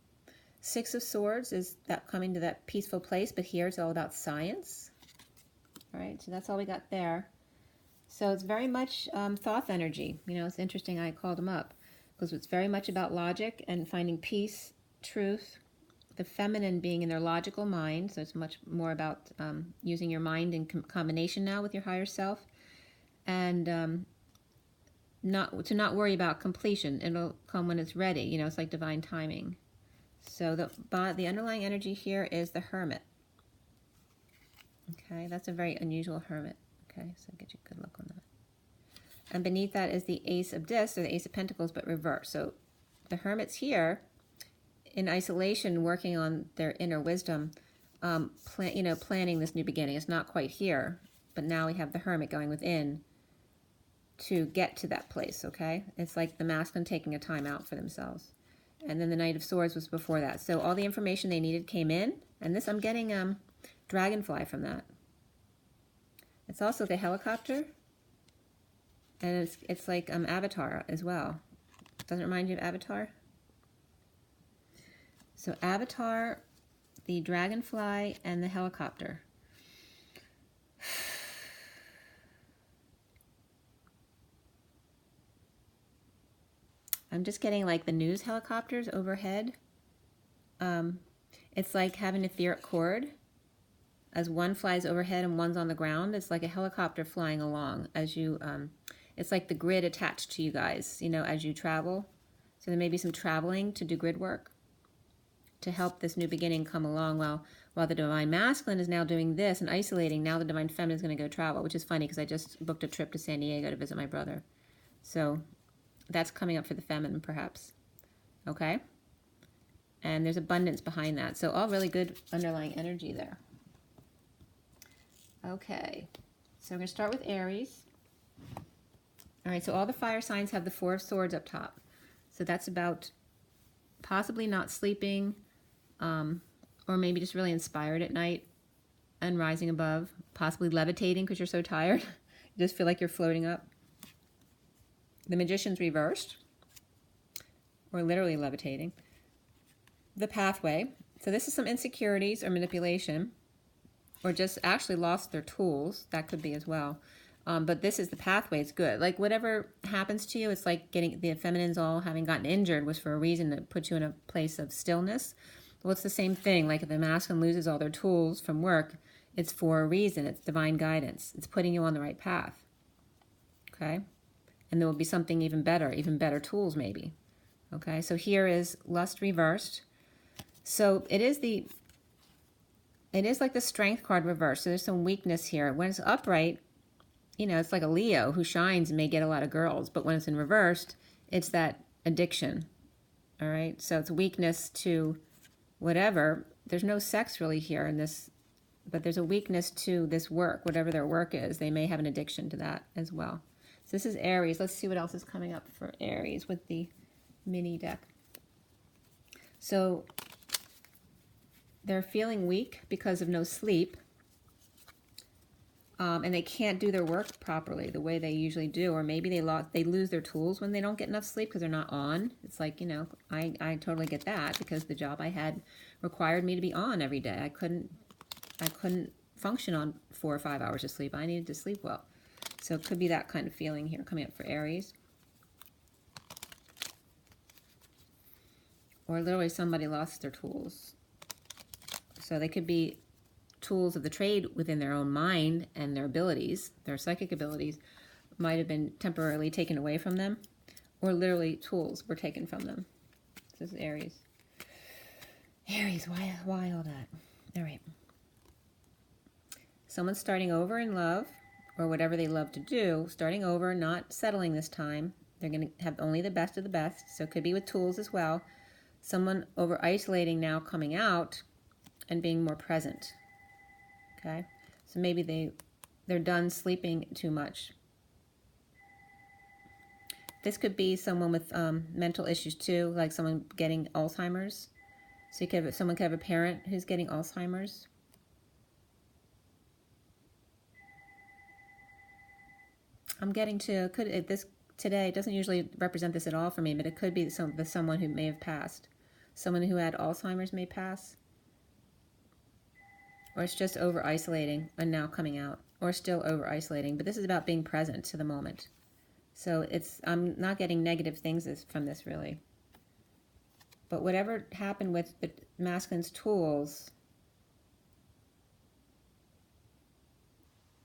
Six of Swords is that coming to that peaceful place, but here it's all about science. All right, so that's all we got there. So it's very much Thoth energy. You know, it's interesting I called them up because it's very much about logic and finding peace, truth, the feminine being in their logical mind. So it's much more about using your mind in combination now with your higher self. And not worry about completion. It'll come when it's ready. You know, it's like divine timing. So the underlying energy here is the Hermit. Okay, that's a very unusual Hermit. Okay, so get you a good look on that. And beneath that is the Ace of Discs, or the Ace of Pentacles, but reverse. So the Hermit's here in isolation, working on their inner wisdom, planning this new beginning. It's not quite here, but now we have the Hermit going within to get to that place, okay? It's like the masculine taking a time out for themselves. And then the Knight of Swords was before that. So all the information they needed came in, and this, I'm getting dragonfly from that. It's also the helicopter, and it's like Avatar as well. Doesn't it remind you of Avatar? So Avatar, the dragonfly, and the helicopter. I'm just getting like the news helicopters overhead. It's like having an etheric cord as one flies overhead and one's on the ground. It's like a helicopter flying along as you, it's like the grid attached to you guys, you know, as you travel. So there may be some traveling to do grid work to help this new beginning come along while the Divine Masculine is now doing this and isolating. Now the Divine Feminine is going to go travel, which is funny because I just booked a trip to San Diego to visit my brother. So that's coming up for the feminine, perhaps. Okay? And there's abundance behind that. So all really good underlying energy there. Okay. So we're going to start with Aries. All right, so all the fire signs have the Four of Swords up top. So that's about possibly not sleeping, or maybe just really inspired at night and rising above, possibly levitating because you're so tired. You just feel like you're floating up. The Magician's reversed, or literally levitating. The Pathway. So this is some insecurities or manipulation, or just actually lost their tools. That could be as well. But this is the pathway. It's good. Like whatever happens to you, it's like getting the feminines all having gotten injured was for a reason to put you in a place of stillness. Well, it's the same thing. Like if the masculine loses all their tools from work, it's for a reason. It's divine guidance. It's putting you on the right path. Okay? And there will be something even better tools maybe. Okay? So here is lust reversed. So it is like the Strength card reversed. So there's some weakness here. When it's upright, you know, it's like a Leo who shines and may get a lot of girls. But when it's in reversed, it's that addiction. All right? So it's weakness to whatever. There's no sex really here in this, but there's a weakness to this work, whatever their work is. They may have an addiction to that as well. So this is Aries. Let's see what else is coming up for Aries with the mini deck. So they're feeling weak because of no sleep. And they can't do their work properly the way they usually do, or maybe they lose their tools when they don't get enough sleep because they're not on. It's like, you know, I totally get that because the job I had required me to be on every day. I couldn't function on 4 or 5 hours of sleep. I needed to sleep well. So it could be that kind of feeling here coming up for Aries. Or literally somebody lost their tools. So they could be tools of the trade within their own mind, and their abilities, their psychic abilities, might have been temporarily taken away from them, or literally tools were taken from them. This is Aries. Aries, why all that? All right. Someone's starting over in love, or whatever they love to do, starting over, not settling this time. They're going to have only the best of the best, so it could be with tools as well. Someone over isolating now, coming out and being more present. Okay, so maybe they're done sleeping too much. This could be someone with mental issues too, like someone getting Alzheimer's. So someone could have a parent who's getting Alzheimer's. I'm getting to this today. It doesn't usually represent this at all for me, but it could be someone who may have passed. Someone who had Alzheimer's may pass. Or it's just over-isolating and now coming out. Or still over-isolating. But this is about being present to the moment. So I'm not getting negative things from this, really. But whatever happened with the masculine's tools,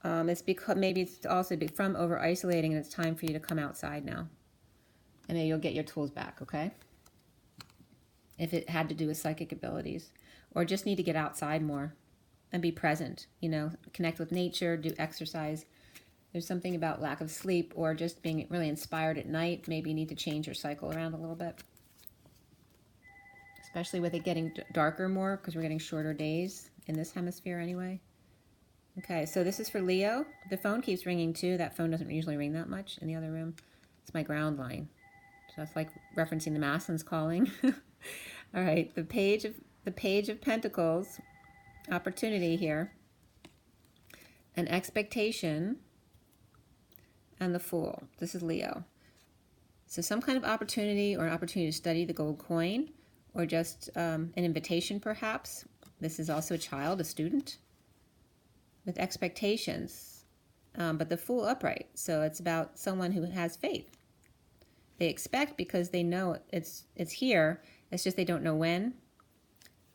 it's because maybe it's also from over-isolating, and it's time for you to come outside now. And then you'll get your tools back, okay? If it had to do with psychic abilities. Or just need to get outside more. And be present, you know, connect with nature, do exercise. There's something about lack of sleep or just being really inspired at night. Maybe you need to change your cycle around a little bit. Especially with it getting darker more because we're getting shorter days in this hemisphere anyway. Okay, so this is for Leo. The phone keeps ringing too. That phone doesn't usually ring that much in the other room. It's my ground line. So that's like referencing the masculines calling. All right, the Page of Pentacles. Opportunity here, an expectation, and the Fool. This is Leo. So some kind of opportunity, or an opportunity to study the gold coin, or just an invitation perhaps. This is also a child, a student, with expectations, but the Fool upright. So it's about someone who has faith. They expect because they know it's here. It's just they don't know when.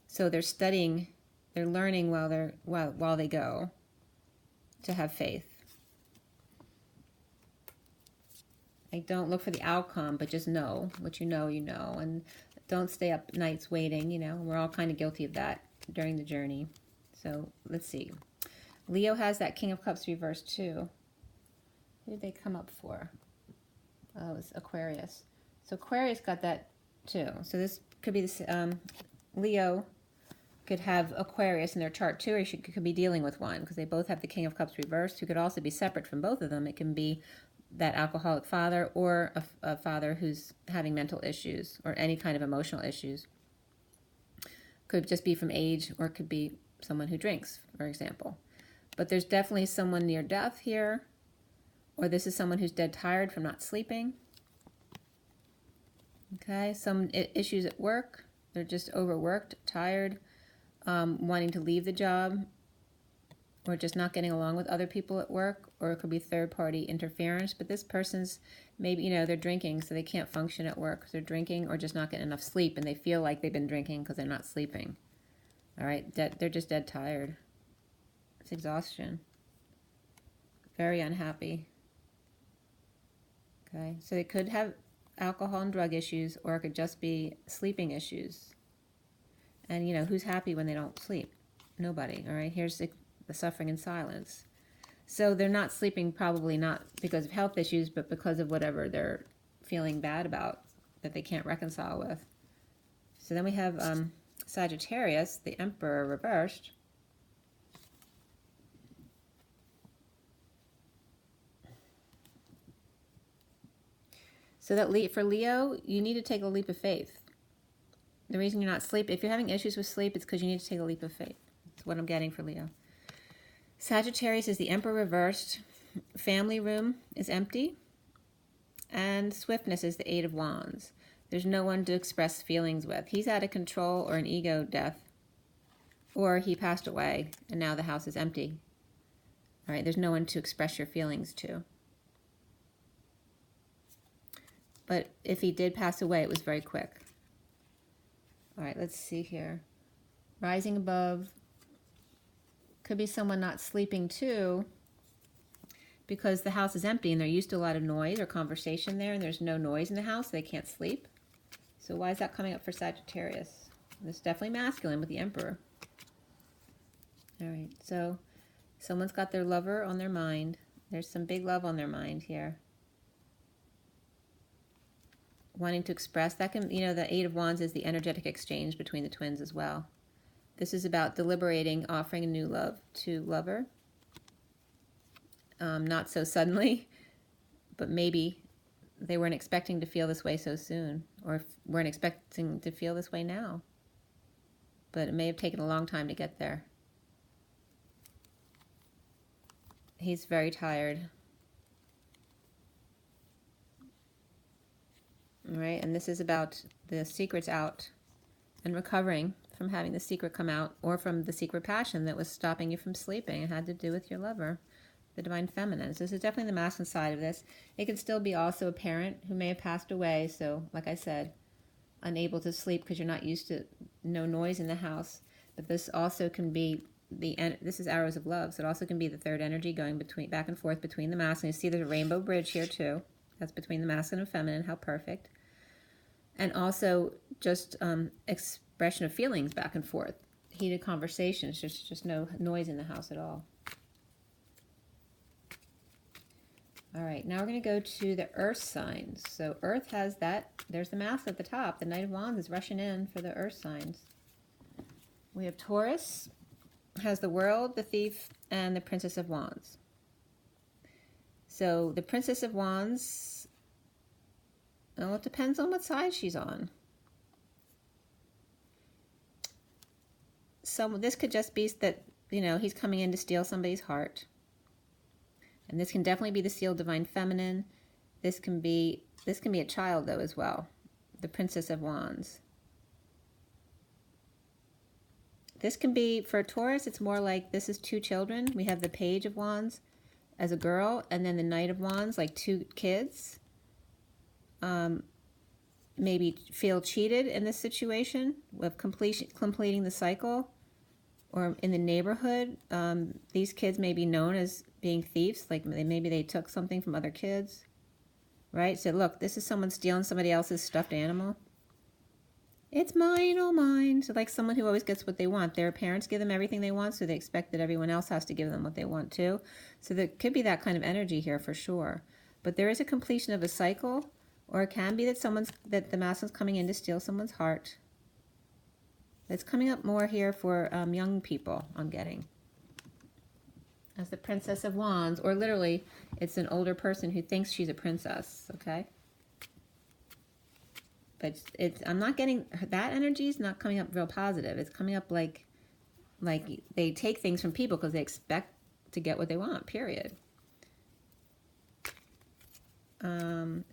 So they're studying They're learning while they go to have faith. Like, don't look for the outcome, but just know what you know, and don't stay up nights waiting. We're all kind of guilty of that during the journey. So let's see. Leo has that King of Cups reversed too. Who did they come up for? Oh, it's Aquarius. So Aquarius got that too. So this could be this. Leo could have Aquarius in their chart too, or she could be dealing with one, because they both have the King of Cups reversed, who could also be separate from both of them. It can be that alcoholic father, or a father who's having mental issues or any kind of emotional issues. Could just be from age, or it could be someone who drinks, for example. But there's definitely someone near death here, or this is someone who's dead tired from not sleeping. Okay, some issues at work. They're just overworked, tired, wanting to leave the job, or just not getting along with other people at work, or it could be third-party interference. But this person's maybe, they're drinking, so they can't function at work. They're drinking or just not getting enough sleep, and they feel like they've been drinking because they're not sleeping. All right, they're just dead tired. It's exhaustion. Very unhappy. Okay, so they could have alcohol and drug issues, or it could just be sleeping issues. And, who's happy when they don't sleep? Nobody, all right? Here's the suffering in silence. So they're not sleeping, probably not because of health issues, but because of whatever they're feeling bad about that they can't reconcile with. So then we have Sagittarius, the Emperor reversed. So that for Leo, you need to take a leap of faith. The reason you're not sleeping, if you're having issues with sleep, it's because you need to take a leap of faith. That's what I'm getting for Leo. Sagittarius is the Emperor reversed. Family room is empty. And swiftness is the Eight of Wands. There's no one to express feelings with. He's out of control, or an ego death. Or he passed away and now the house is empty. All right, there's no one to express your feelings to. But if he did pass away, it was very quick. All right, let's see here. Rising above. Could be someone not sleeping too, because the house is empty and they're used to a lot of noise or conversation there, and there's no noise in the house, so they can't sleep. So why is that coming up for Sagittarius? It's definitely masculine with the Emperor. All right, so someone's got their lover on their mind. There's some big love on their mind here. Wanting to express, that can, the Eight of Wands is the energetic exchange between the twins as well. This is about deliberating, offering a new love to lover. Not so suddenly, but maybe they weren't expecting to feel this way so soon, or weren't expecting to feel this way now. But it may have taken a long time to get there. He's very tired. All right, and this is about the secrets out and recovering from having the secret come out, or from the secret passion that was stopping you from sleeping. It had to do with your lover, the divine feminine. So this is definitely the masculine side of this. It can still be also a parent who may have passed away. So like I said, unable to sleep because you're not used to no noise in the house. But this also can be this is arrows of love. So it also can be the third energy going back and forth between the masculine. You see there's a rainbow bridge here too. That's between the masculine and feminine. How perfect. And also just expression of feelings back and forth. Heated conversations, just no noise in the house at all. All right, now we're going to go to the earth signs. So earth has that, there's the mask at the top. The Knight of Wands is rushing in for the earth signs. We have Taurus, has the World, the Thief, and the Princess of Wands. So the Princess of Wands, well, it depends on what side she's on. So this could just be that, he's coming in to steal somebody's heart. And this can definitely be the sealed divine feminine. This can be a child though as well. The Princess of Wands. This can be, for Taurus, it's more like this is two children. We have the Page of Wands as a girl, and then the Knight of Wands, like two kids. Maybe feel cheated in this situation of completing the cycle. or in the neighborhood, these kids may be known as being thieves, like maybe they took something from other kids, right? So look, this is someone stealing somebody else's stuffed animal. It's mine, oh mine. So like someone who always gets what they want. Their parents give them everything they want, so they expect that everyone else has to give them what they want too. So there could be that kind of energy here for sure. But there is a completion of a cycle, or it can be that the masculine's coming in to steal someone's heart. It's coming up more here for young people, I'm getting. As the Princess of Wands, or literally, it's an older person who thinks she's a princess, okay? But I'm not getting, that energy is not coming up real positive. It's coming up like they take things from people because they expect to get what they want, period. And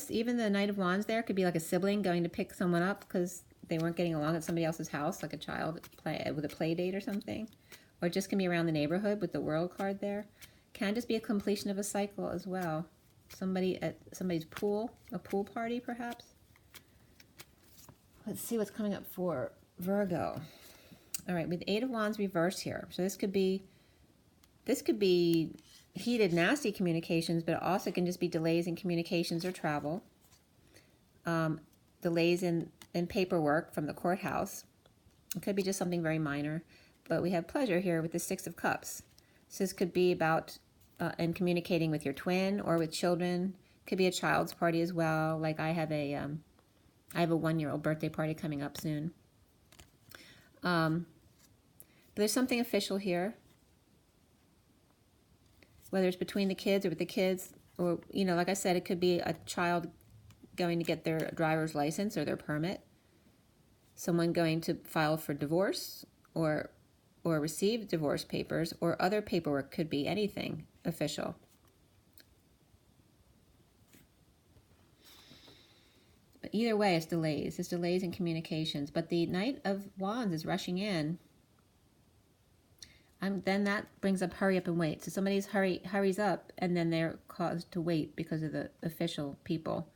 even the Knight of Wands there could be like a sibling going to pick someone up because they weren't getting along at somebody else's house, like a child with a play date or something. Or it just can be around the neighborhood with the World card there. Can just be a completion of a cycle as well. Somebody at somebody's pool, a pool party perhaps. Let's see what's coming up for Virgo. All right, with the Eight of Wands reversed here. So this could be heated, nasty communications, but it also can just be delays in communications or travel. Delays in paperwork from the courthouse. It could be just something very minor. But we have pleasure here with the Six of Cups. So this could be about and communicating with your twin or with children. Could be a child's party as well. Like I have a 1-year-old birthday party coming up soon. But there's something official here. Whether it's between the kids or with the kids, or, like I said, it could be a child going to get their driver's license or their permit. Someone going to file for divorce or receive divorce papers, or other paperwork, could be anything official. But either way, it's delays. It's delays in communications. But the Knight of Wands is rushing in. Then that brings up hurry up and wait. So somebody's hurries up, and then they're caused to wait because of the official people.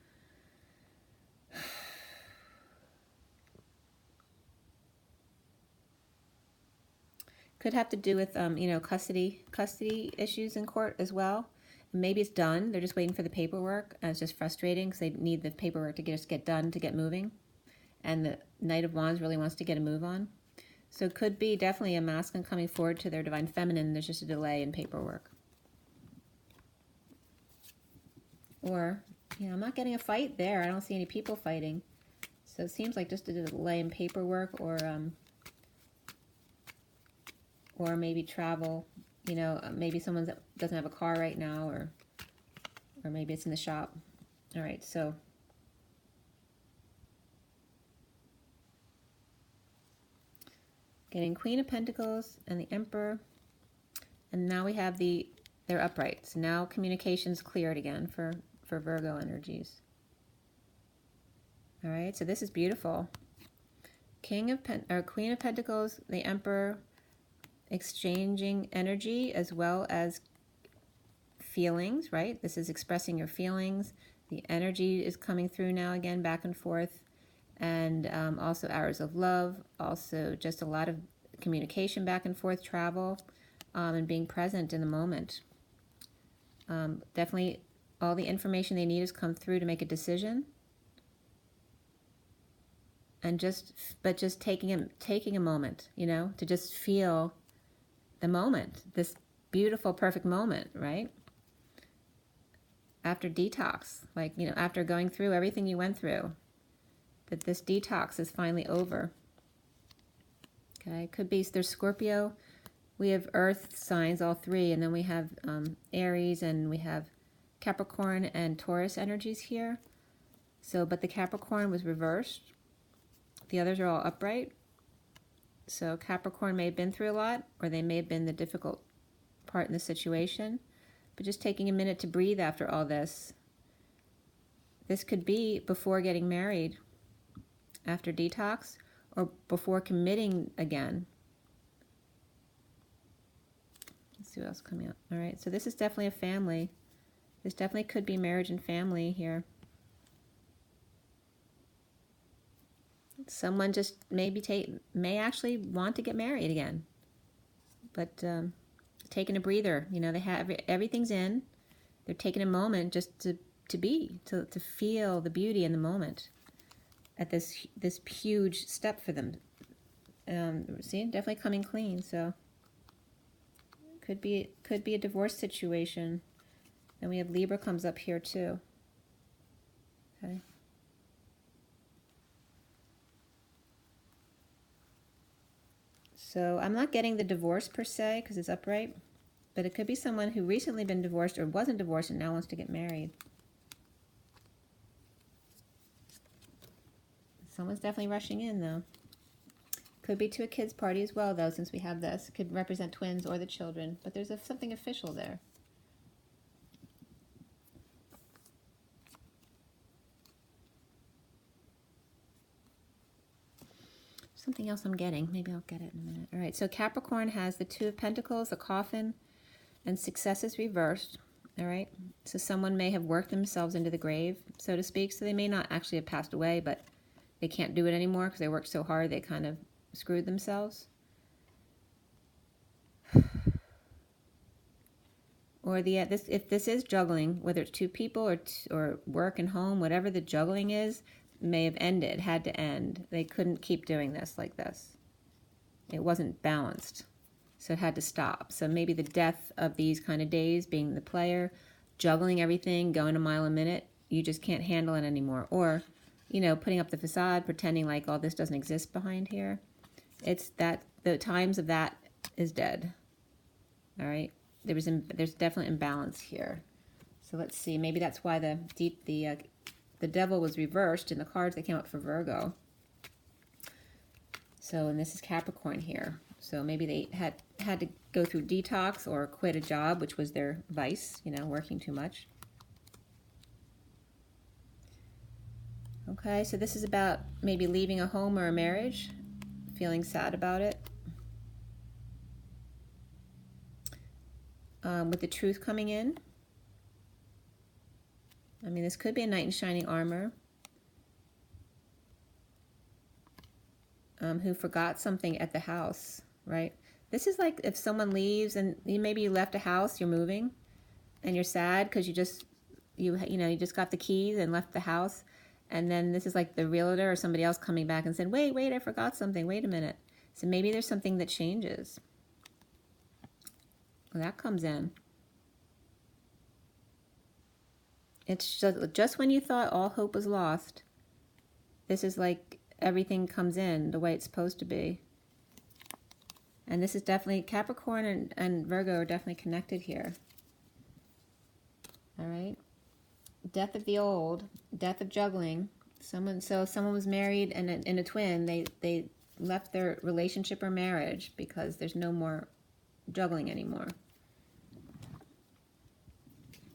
Could have to do with, custody issues in court as well. Maybe it's done. They're just waiting for the paperwork. And it's just frustrating because they need the paperwork to get done, to get moving. And the Knight of Wands really wants to get a move on. So it could be definitely a masculine coming forward to their divine feminine. There's just a delay in paperwork. Or, I'm not getting a fight there. I don't see any people fighting. So it seems like just a delay in paperwork, or maybe travel, maybe someone doesn't have a car right now, or maybe it's in the shop. All right, so getting Queen of Pentacles and the Emperor, and now we have they're upright. So now communication's cleared again for Virgo energies. All right, so this is beautiful. Queen of Pentacles, the Emperor, exchanging energy as well as feelings, right? This is expressing your feelings. The energy is coming through now again, back and forth. And also hours of love, also just a lot of communication back and forth, travel, and being present in the moment. Definitely all the information they need has come through to make a decision. And just taking a moment, to just feel the moment, this beautiful, perfect moment, right? After detox, after going through everything you went through, that this detox is finally over. Okay, could be there's Scorpio. We have Earth signs, all three, and then we have Aries, and we have Capricorn and Taurus energies here. So, but the Capricorn was reversed. The others are all upright. So Capricorn may have been through a lot, or they may have been the difficult part in the situation. But just taking a minute to breathe after all this. This could be before getting married, after detox, or before committing again. Let's see what else is coming up. All right, so this is definitely a family. This definitely could be marriage and family here. Someone just may actually want to get married again. but taking a breather. You know, they have everything's in. They're taking a moment just to be, to feel the beauty in the moment at this huge step for them. See, definitely coming clean. So could be a divorce situation. And we have Libra comes up here too. Okay. So I'm not getting the divorce per se because it's upright, but it could be someone who recently been divorced or wasn't divorced and now wants to get married. Someone's definitely rushing in though. Could be to a kid's party as well though, since we have this. It could represent twins or the children, but there's something official there. Something else I'm getting. Maybe I'll get it in a minute. All right, so Capricorn has the Two of Pentacles, the Coffin, and Success is reversed. All right, so someone may have worked themselves into the grave, so to speak. So they may not actually have passed away, but they can't do it anymore because they worked so hard they kind of screwed themselves. Or if this is juggling, whether it's two people or work and home, whatever the juggling is, may have ended, had to end. They couldn't keep doing this like this. It wasn't balanced, so it had to stop. So maybe the death of these kind of days, being the player, juggling everything, going a mile a minute, you just can't handle it anymore. Or, you know, putting up the facade, pretending like all this doesn't exist behind here. It's that the times of that is dead. All right, there's definitely imbalance here. So let's see. Maybe that's why the devil was reversed in the cards that came up for Virgo. So, and this is Capricorn here. So maybe they had to go through detox or quit a job, which was their vice, you know, working too much. Okay, so this is about maybe leaving a home or a marriage, feeling sad about it. With the Truth coming in. I mean, this could be a knight in shining armor who forgot something at the house, right? This is like if someone leaves and maybe you left a house, you're moving, and you're sad because you just got the keys and left the house, and then this is like the realtor or somebody else coming back and said, wait, I forgot something. Wait a minute. So maybe there's something that changes. Well, that comes in. It's just when you thought all hope was lost, this is like everything comes in the way it's supposed to be. And this is definitely, Capricorn and Virgo are definitely connected here. All right. Death of the old, death of juggling. Someone was married and in a twin, they left their relationship or marriage because there's no more juggling anymore.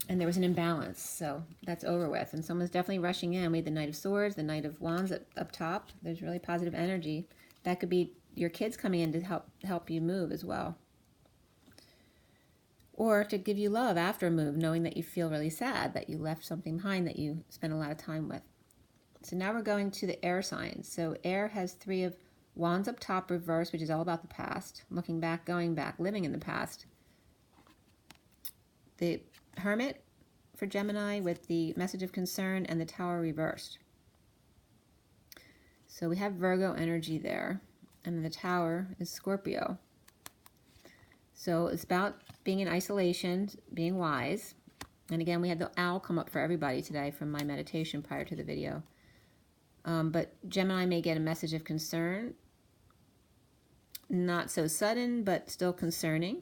And there was an imbalance, so that's over with. And someone's definitely rushing in. We had the Knight of Swords, the Knight of Wands up top. There's really positive energy. That could be your kids coming in to help you move as well. Or to give you love after a move, knowing that you feel really sad, that you left something behind that you spent a lot of time with. So now we're going to the air signs. So air has Three of Wands up top reversed, which is all about the past. Looking back, going back, living in the past. The Hermit for Gemini with the Message of Concern and the Tower reversed. So we have Virgo energy there. And then the Tower is Scorpio. So it's about being in isolation, being wise. And again, we had the owl come up for everybody today from my meditation prior to the video. But Gemini may get a message of concern. Not so sudden, but still concerning.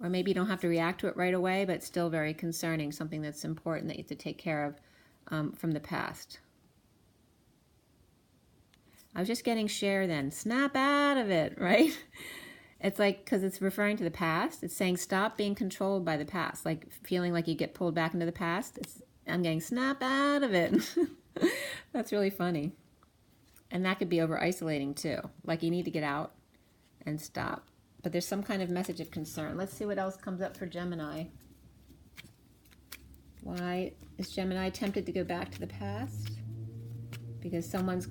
Or maybe you don't have to react to it right away, but still very concerning, something that's important that you have to take care of from the past. I was just getting share then. Snap out of it, right? It's like, because it's referring to the past. It's saying stop being controlled by the past, like feeling like you get pulled back into the past. I'm getting snap out of it. That's really funny. And that could be over isolating too. Like you need to get out and stop. But there's some kind of message of concern. Let's see what else comes up for Gemini. Why is Gemini tempted to go back to the past? Because someone's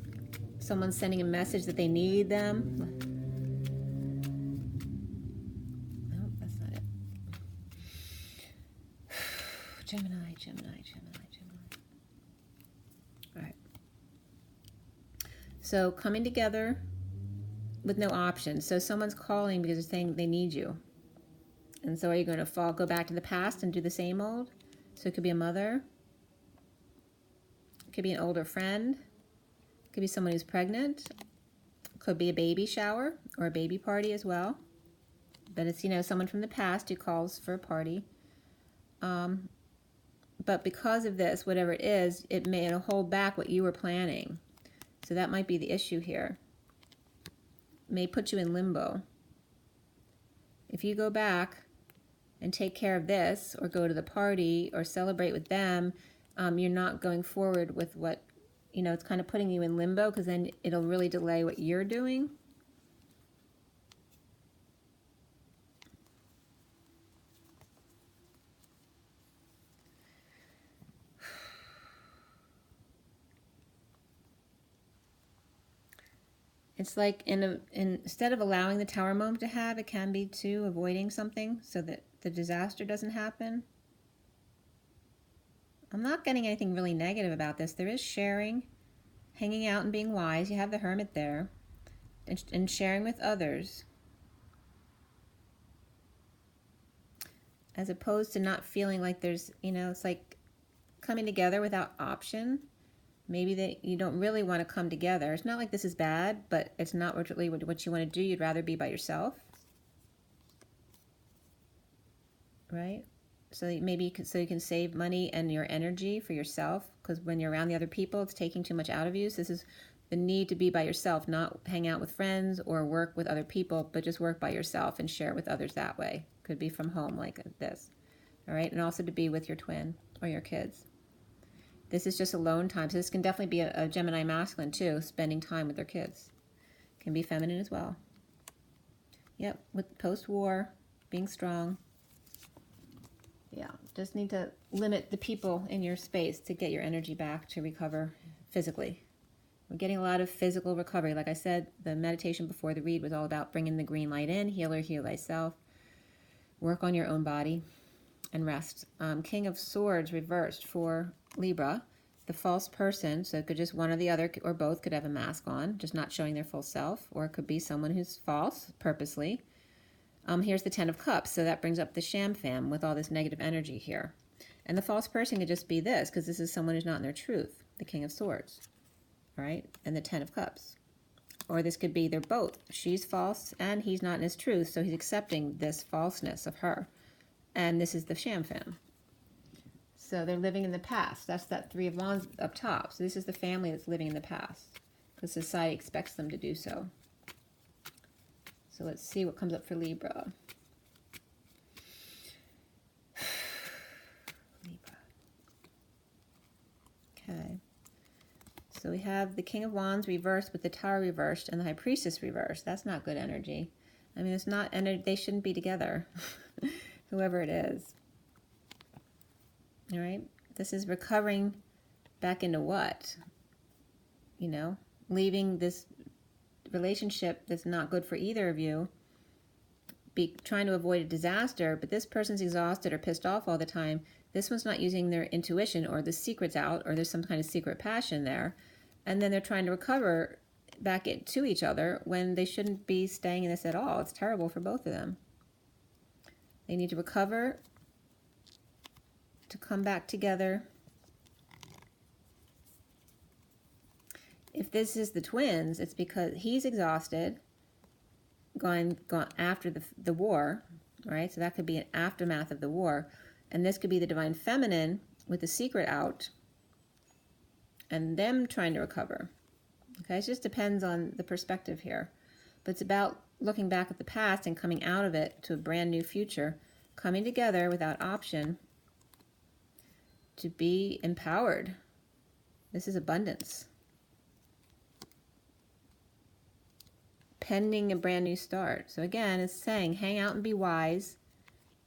sending a message that they need them. Gemini, Gemini, Gemini, Gemini. All right. So coming together with no options. So someone's calling because they're saying they need you. And so are you going to go back to the past and do the same old? So it could be a mother. It could be an older friend. It could be someone who's pregnant. It could be a baby shower or a baby party as well. But it's, you know, someone from the past who calls for a party. But because of this, whatever it is, it'll hold back what you were planning. So that might be the issue here. It may put you in limbo. If you go back and take care of this, or go to the party, or celebrate with them, you're not going forward with what, you know, it's kind of putting you in limbo, because then it'll really delay what you're doing. It's like instead of allowing the tower moment to have, it can be too avoiding something so that the disaster doesn't happen. I'm not getting anything really negative about this. There is sharing, hanging out and being wise. You have the Hermit there, and sharing with others, as opposed to not feeling like there's, you know, it's like coming together without option. Maybe that you don't really want to come together. It's not like this is bad, but it's not really what you want to do. You'd rather be by yourself, right? So maybe you can save money and your energy for yourself, because when you're around the other people, it's taking too much out of you. So this is the need to be by yourself, not hang out with friends or work with other people, but just work by yourself and share with others that way. Could be from home like this, all right? And also to be with your twin or your kids. This is just alone time. So this can definitely be a Gemini masculine too, spending time with their kids. Can be feminine as well. Yep, with post-war, being strong. Yeah, just need to limit the people in your space to get your energy back to recover physically. We're getting a lot of physical recovery. Like I said, the meditation before the read was all about bringing the green light in, healer, heal thyself. Work on your own body and rest. King of Swords reversed for Libra, the false person. So it could just one or the other or both could have a mask on, just not showing their full self, or it could be someone who's false purposely. Here's the Ten of Cups, so that brings up the sham fam with all this negative energy here. And the false person could just be this, because this is someone who's not in their truth, the King of Swords, all right, and the Ten of Cups. Or this could be they're both. She's false and he's not in his truth, so he's accepting this falseness of her. And this is the sham fam. So they're living in the past. That's that Three of Wands up top. So this is the family that's living in the past, because society expects them to do so. So let's see what comes up for Libra. Libra. Okay. So we have the King of Wands reversed with the Tower reversed and the High Priestess reversed. That's not good energy. I mean, it's not energy. They shouldn't be together, whoever it is. All right. This is recovering back into what? You know, leaving this relationship that's not good for either of you, trying to avoid a disaster, but this person's exhausted or pissed off all the time. This one's not using their intuition, or the secret's out, or there's some kind of secret passion there, and then they're trying to recover back to each other when they shouldn't be staying in this at all. It's terrible for both of them. They need to recover to come back together. If this is the twins, it's because he's exhausted, gone after the war, right? So that could be an aftermath of the war. And this could be the divine feminine with the secret out and them trying to recover. Okay, it just depends on the perspective here. But it's about looking back at the past and coming out of it to a brand new future, coming together without option to be empowered. This is abundance. Pending a brand new start. So again, it's saying hang out and be wise.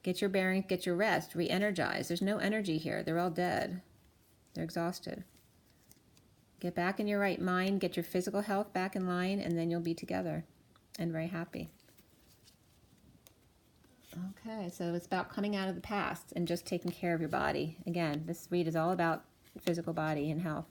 Get your bearings, get your rest, re-energize. There's no energy here. They're all dead. They're exhausted. Get back in your right mind, get your physical health back in line, and then you'll be together and very happy. Okay, so it's about coming out of the past and just taking care of your body. Again, this read is all about physical body and health.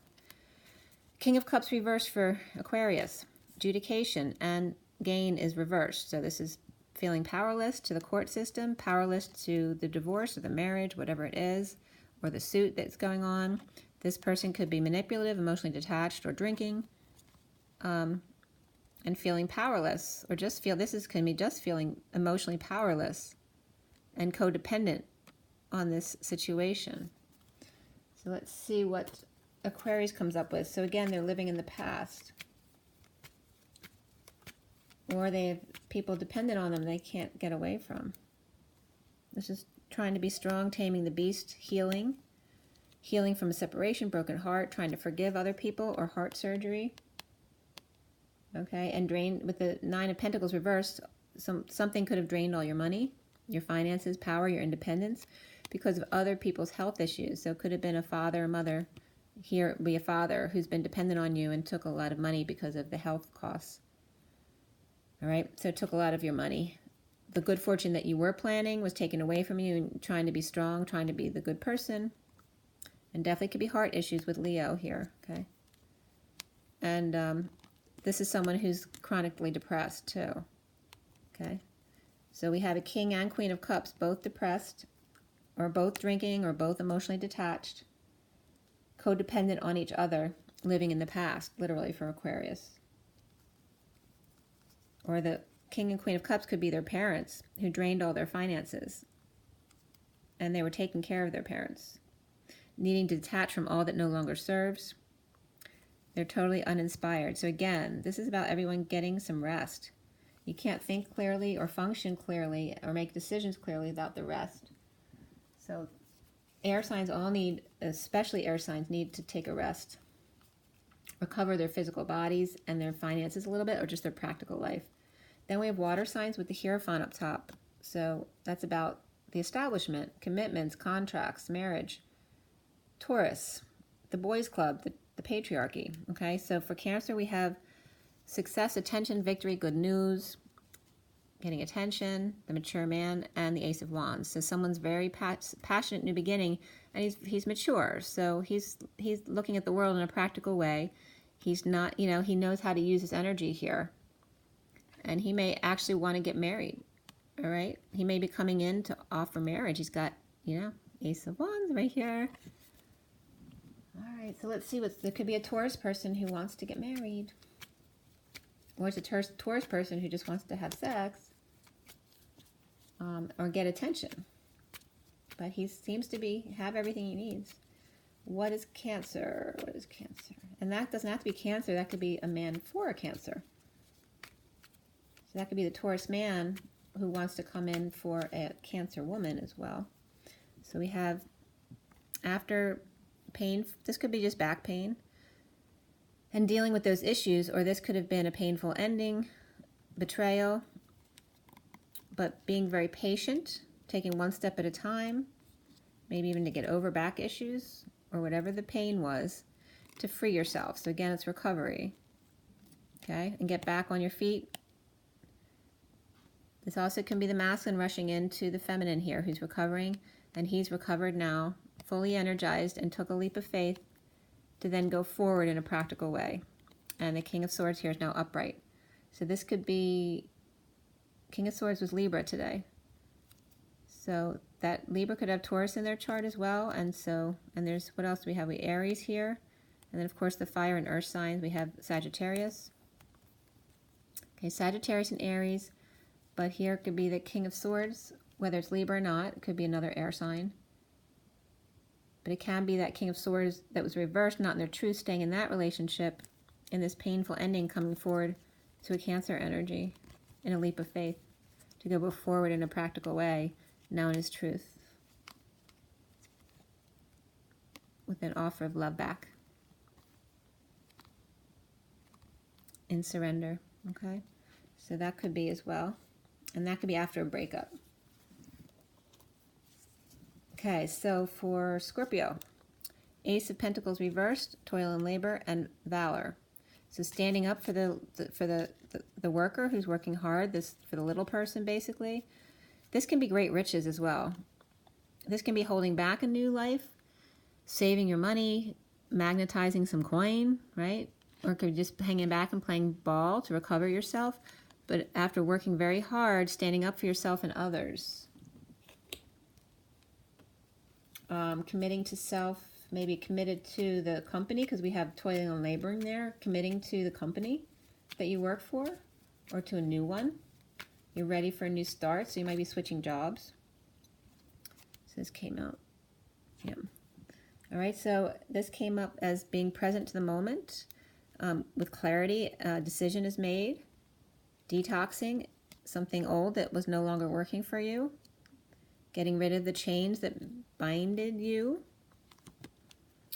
King of Cups reversed for Aquarius. Adjudication and gain is reversed. So this is feeling powerless to the court system, powerless to the divorce or the marriage, whatever it is, or the suit that's going on. This person could be manipulative, emotionally detached, or drinking, and feeling powerless, or just feel, can be just feeling emotionally powerless and codependent on this situation. So let's see what Aquarius comes up with. So again, they're living in the past. Or they have people dependent on them they can't get away from. This is trying to be strong, taming the beast, healing. Healing from a separation, broken heart, trying to forgive other people, or heart surgery. Okay, and drain with the Nine of Pentacles reversed, something could have drained all your money, your finances, power, your independence, because of other people's health issues. So it could have been a father or mother, here it would be a father who's been dependent on you and took a lot of money because of the health costs. All right, so it took a lot of your money. The good fortune that you were planning was taken away from you, and trying to be strong, trying to be the good person. And definitely could be heart issues with Leo here, okay? And this is someone who's chronically depressed too, okay? So we have a King and Queen of Cups, both depressed, or both drinking, or both emotionally detached, codependent on each other, living in the past, literally for Aquarius. Or the King and Queen of Cups could be their parents who drained all their finances, and they were taking care of their parents, needing to detach from all that no longer serves. They're totally uninspired. So again, this is about everyone getting some rest. You can't think clearly or function clearly or make decisions clearly without the rest. So air signs all need, especially air signs, need to take a rest. Recover their physical bodies and their finances a little bit, or just their practical life. Then we have water signs with the Hierophant up top. So that's about the establishment, commitments, contracts, marriage. Taurus, the boys club, the patriarchy. Okay, so for Cancer we have success, attention, victory, good news, getting attention, the mature man, and the Ace of Wands. So someone's very passionate, new beginning, and he's mature. So he's looking at the world in a practical way. He's not, he knows how to use his energy here, and he may actually want to get married. All right, he may be coming in to offer marriage. He's got, Ace of Wands right here. All right, so let's see there could be a Taurus person who wants to get married. Or it's a Taurus person who just wants to have sex, or get attention. But he seems to have everything he needs. What is Cancer? What is Cancer? And that doesn't have to be Cancer. That could be a man for a Cancer. So that could be the Taurus man who wants to come in for a Cancer woman as well. So we have, after pain, this could be just back pain, and dealing with those issues, or this could have been a painful ending, betrayal, but being very patient, taking one step at a time, maybe even to get over back issues, or whatever the pain was, to free yourself. So again, it's recovery, okay, and get back on your feet. This also can be the masculine rushing into the feminine here, who's recovering, and he's recovered now, fully energized, and took a leap of faith to then go forward in a practical way. And the King of Swords here is now upright. So this could be, King of Swords was Libra today. So that Libra could have Taurus in their chart as well. And there's, what else do we have? We Aries here. And then of course the fire and earth signs, we have Sagittarius. Okay, Sagittarius and Aries. But here it could be the King of Swords, whether it's Libra or not. It could be another air sign. But it can be that King of Swords that was reversed, not in their truth, staying in that relationship, in this painful ending, coming forward to a Cancer energy in a leap of faith to go forward in a practical way, now in his truth, with an offer of love back in surrender. Okay, so that could be as well, and that could be after a breakup. Okay, so for Scorpio, Ace of Pentacles reversed, toil and labor, and valor. So standing up for the worker who's working hard, for the little person basically. This can be great riches as well. This can be holding back a new life, saving your money, magnetizing some coin, right? Or it could be just hanging back and playing ball to recover yourself. But after working very hard, standing up for yourself and others. Committing to self, maybe committed to the company, because we have toiling and laboring there. Committing to the company that you work for, or to a new one. You're ready for a new start, so you might be switching jobs. So this came out. Yeah. All right, so this came up as being present to the moment. With clarity, a decision is made. Detoxing something old that was no longer working for you. Getting rid of the chains that binded you.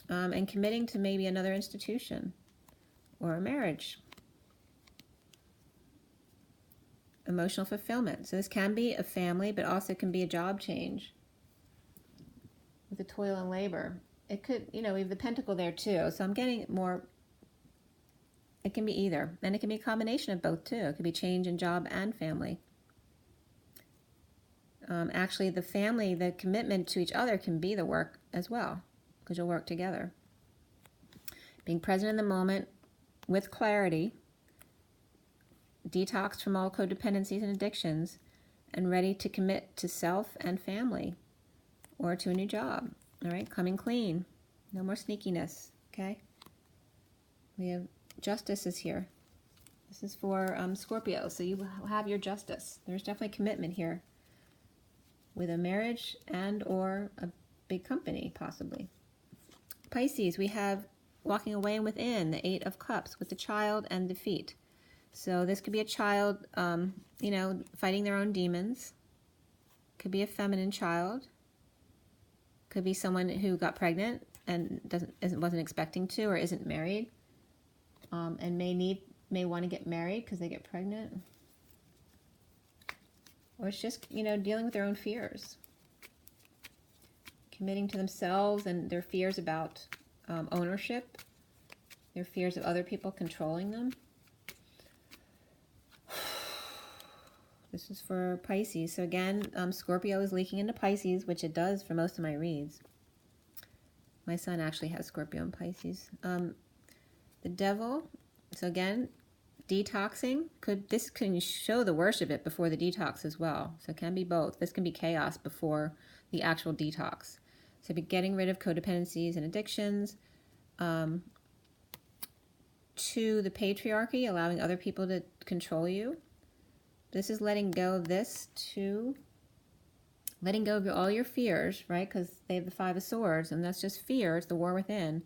And committing to maybe another institution or a marriage. Emotional fulfillment. So this can be a family, but also can be a job change. With the toil and labor. It could, we have the pentacle there too. So I'm getting more, it can be either. And it can be a combination of both too. It could be change in job and family. Actually, the family, the commitment to each other can be the work as well, because you'll work together. Being present in the moment with clarity, detox from all codependencies and addictions, and ready to commit to self and family, or to a new job. All right, coming clean. No more sneakiness, okay? We have justice is here. This is for Scorpio, so you have your justice. There's definitely commitment here with a marriage and or a big company, possibly. Pisces, we have walking away and within, the Eight of Cups, with the child and defeat. So this could be a child, fighting their own demons. Could be a feminine child. Could be someone who got pregnant and wasn't expecting to, or isn't married, and may want to get married because they get pregnant. Or it's just, dealing with their own fears. Committing to themselves and their fears about ownership. Their fears of other people controlling them. This is for Pisces. So again, Scorpio is leaking into Pisces, which it does for most of my reads. My son actually has Scorpio and Pisces. The Devil. So again, detoxing. This can show the worst of it before the detox as well. So it can be both. This can be chaos before the actual detox. So be getting rid of codependencies and addictions. To the patriarchy, allowing other people to control you. This is letting go of this to letting go of all your fears, right? Because they have the Five of Swords, and that's just fear. It's the war within,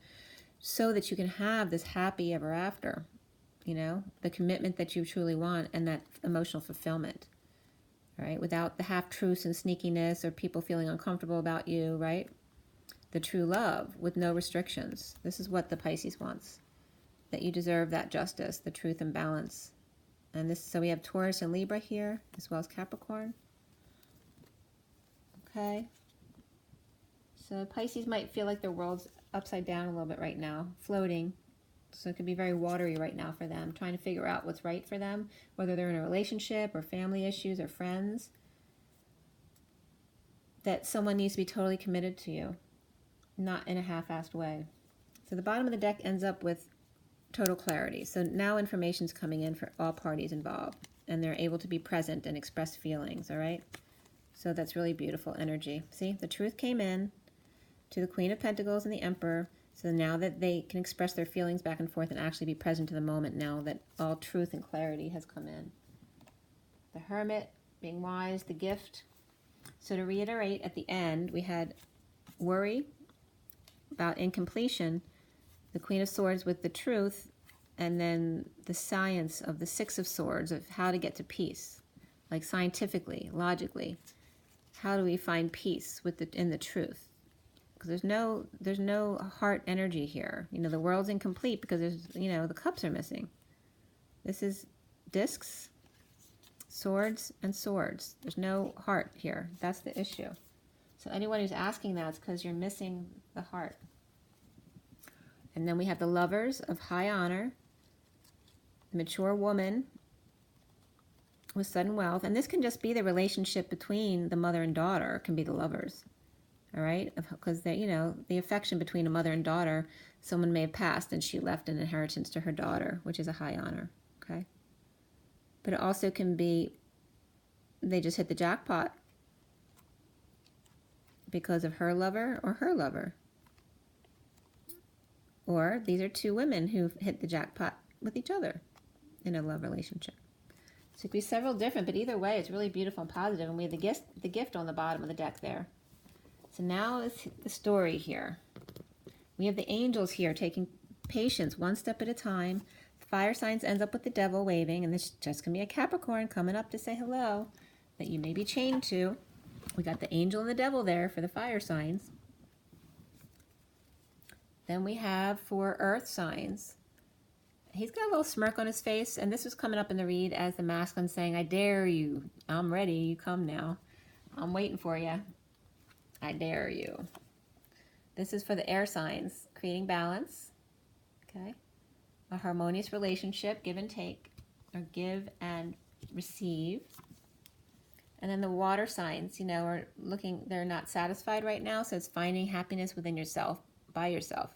so that you can have this happy ever after, the commitment that you truly want and that emotional fulfillment, right? Without the half-truths and sneakiness or people feeling uncomfortable about you, right? The true love with no restrictions. This is what the Pisces wants, that you deserve that justice, the truth and balance. And so we have Taurus and Libra here, as well as Capricorn. Okay. So Pisces might feel like their world's upside down a little bit right now, floating. So it could be very watery right now for them, trying to figure out what's right for them, whether they're in a relationship or family issues or friends. That someone needs to be totally committed to you, not in a half-assed way. So the bottom of the deck ends up with total clarity. So now information's coming in for all parties involved, and they're able to be present and express feelings, all right? So that's really beautiful energy. See, the truth came in to the Queen of Pentacles and the Emperor, so now that they can express their feelings back and forth and actually be present to the moment now that all truth and clarity has come in. The Hermit, being wise, the gift. So to reiterate, at the end, we had worry about incompletion, the Queen of Swords with the truth, and then the science of the Six of Swords of how to get to peace, like scientifically, logically. How do we find peace in the truth? Because there's no heart energy here. The world's incomplete because there's, the cups are missing. This is discs, swords, and swords. There's no heart here. That's the issue. So anyone who's asking that is because you're missing the heart. And then we have the Lovers of high honor, the mature woman, with sudden wealth. And this can just be the relationship between the mother and daughter. It can be the lovers. All right, because the affection between a mother and daughter, someone may have passed and she left an inheritance to her daughter, which is a high honor. Okay, but it also can be they just hit the jackpot because of her lover or her lover, or these are two women who've hit the jackpot with each other in a love relationship. So it could be several different, but either way, it's really beautiful and positive. And we have the gift on the bottom of the deck there. So now is the story here. We have the angels here taking patience one step at a time. The fire signs ends up with the devil waving, and this just can be a Capricorn coming up to say hello that you may be chained to. We got the angel and the devil there for the fire signs. Then we have for earth signs. He's got a little smirk on his face, and this was coming up in the read as the masculine saying, I dare you. I'm ready. You come now. I'm waiting for you. I dare you. This is for the air signs, creating balance, okay? A harmonious relationship, give and take, or give and receive. And then the water signs, are looking, they're not satisfied right now, so it's finding happiness within yourself, by yourself.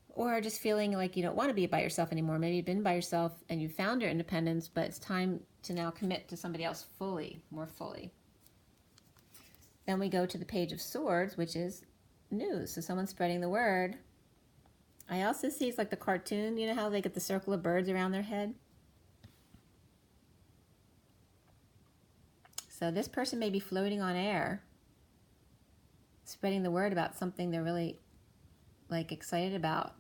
Or just feeling like you don't want to be by yourself anymore. Maybe you've been by yourself and you found your independence, but it's time to now commit to somebody else fully, more fully. Then we go to the Page of Swords, which is news. So someone's spreading the word. I also see it's like the cartoon. You know how they get the circle of birds around their head? So this person may be floating on air, spreading the word about something they're really excited about.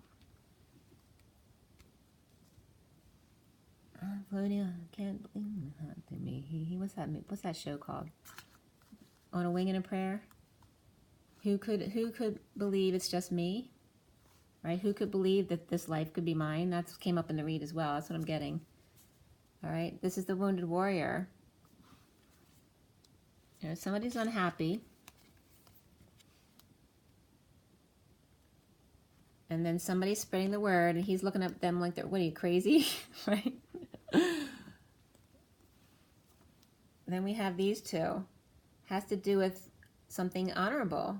I'm floating on, can't believe that to me. What's that show called? On a Wing and a Prayer? Who could believe it's just me? Right? Who could believe that this life could be mine? That came up in the read as well. That's what I'm getting. All right. This is the Wounded Warrior. Somebody's unhappy. And then somebody's spreading the word, and he's looking at them like, what are you, crazy? Right? Then we have these two. Has to do with something honorable,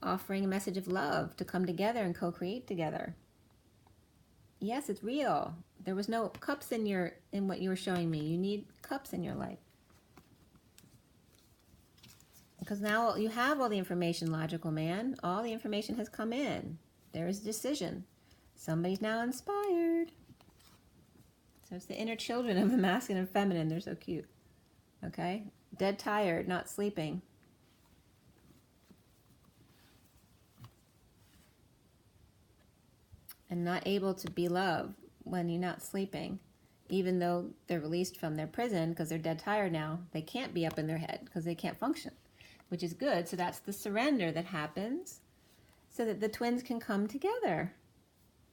offering a message of love to come together and co-create together. Yes, it's real. There was no cups in what you were showing me. You need cups in your life. Because now you have all the information, logical man. All the information has come in. There is a decision. Somebody's now inspired. So it's the inner children of the masculine and feminine. They're so cute. Okay? Dead tired, not sleeping. And not able to be loved when you're not sleeping. Even though they're released from their prison because they're dead tired now, they can't be up in their head because they can't function, which is good. So that's the surrender that happens so that the twins can come together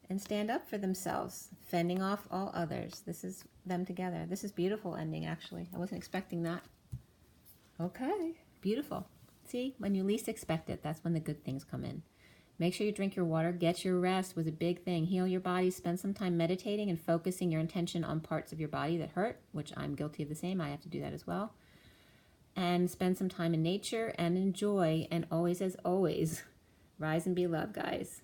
and stand up for themselves, fending off all others. This is them together. This is beautiful ending, actually. I wasn't expecting that. Okay, beautiful. See, when you least expect it, that's when the good things come in. Make sure you drink your water. Get your rest was a big thing. Heal your body. Spend some time meditating and focusing your intention on parts of your body that hurt, which I'm guilty of the same. I have to do that as well. And spend some time in nature and enjoy. And always, as always, rise and be loved, guys.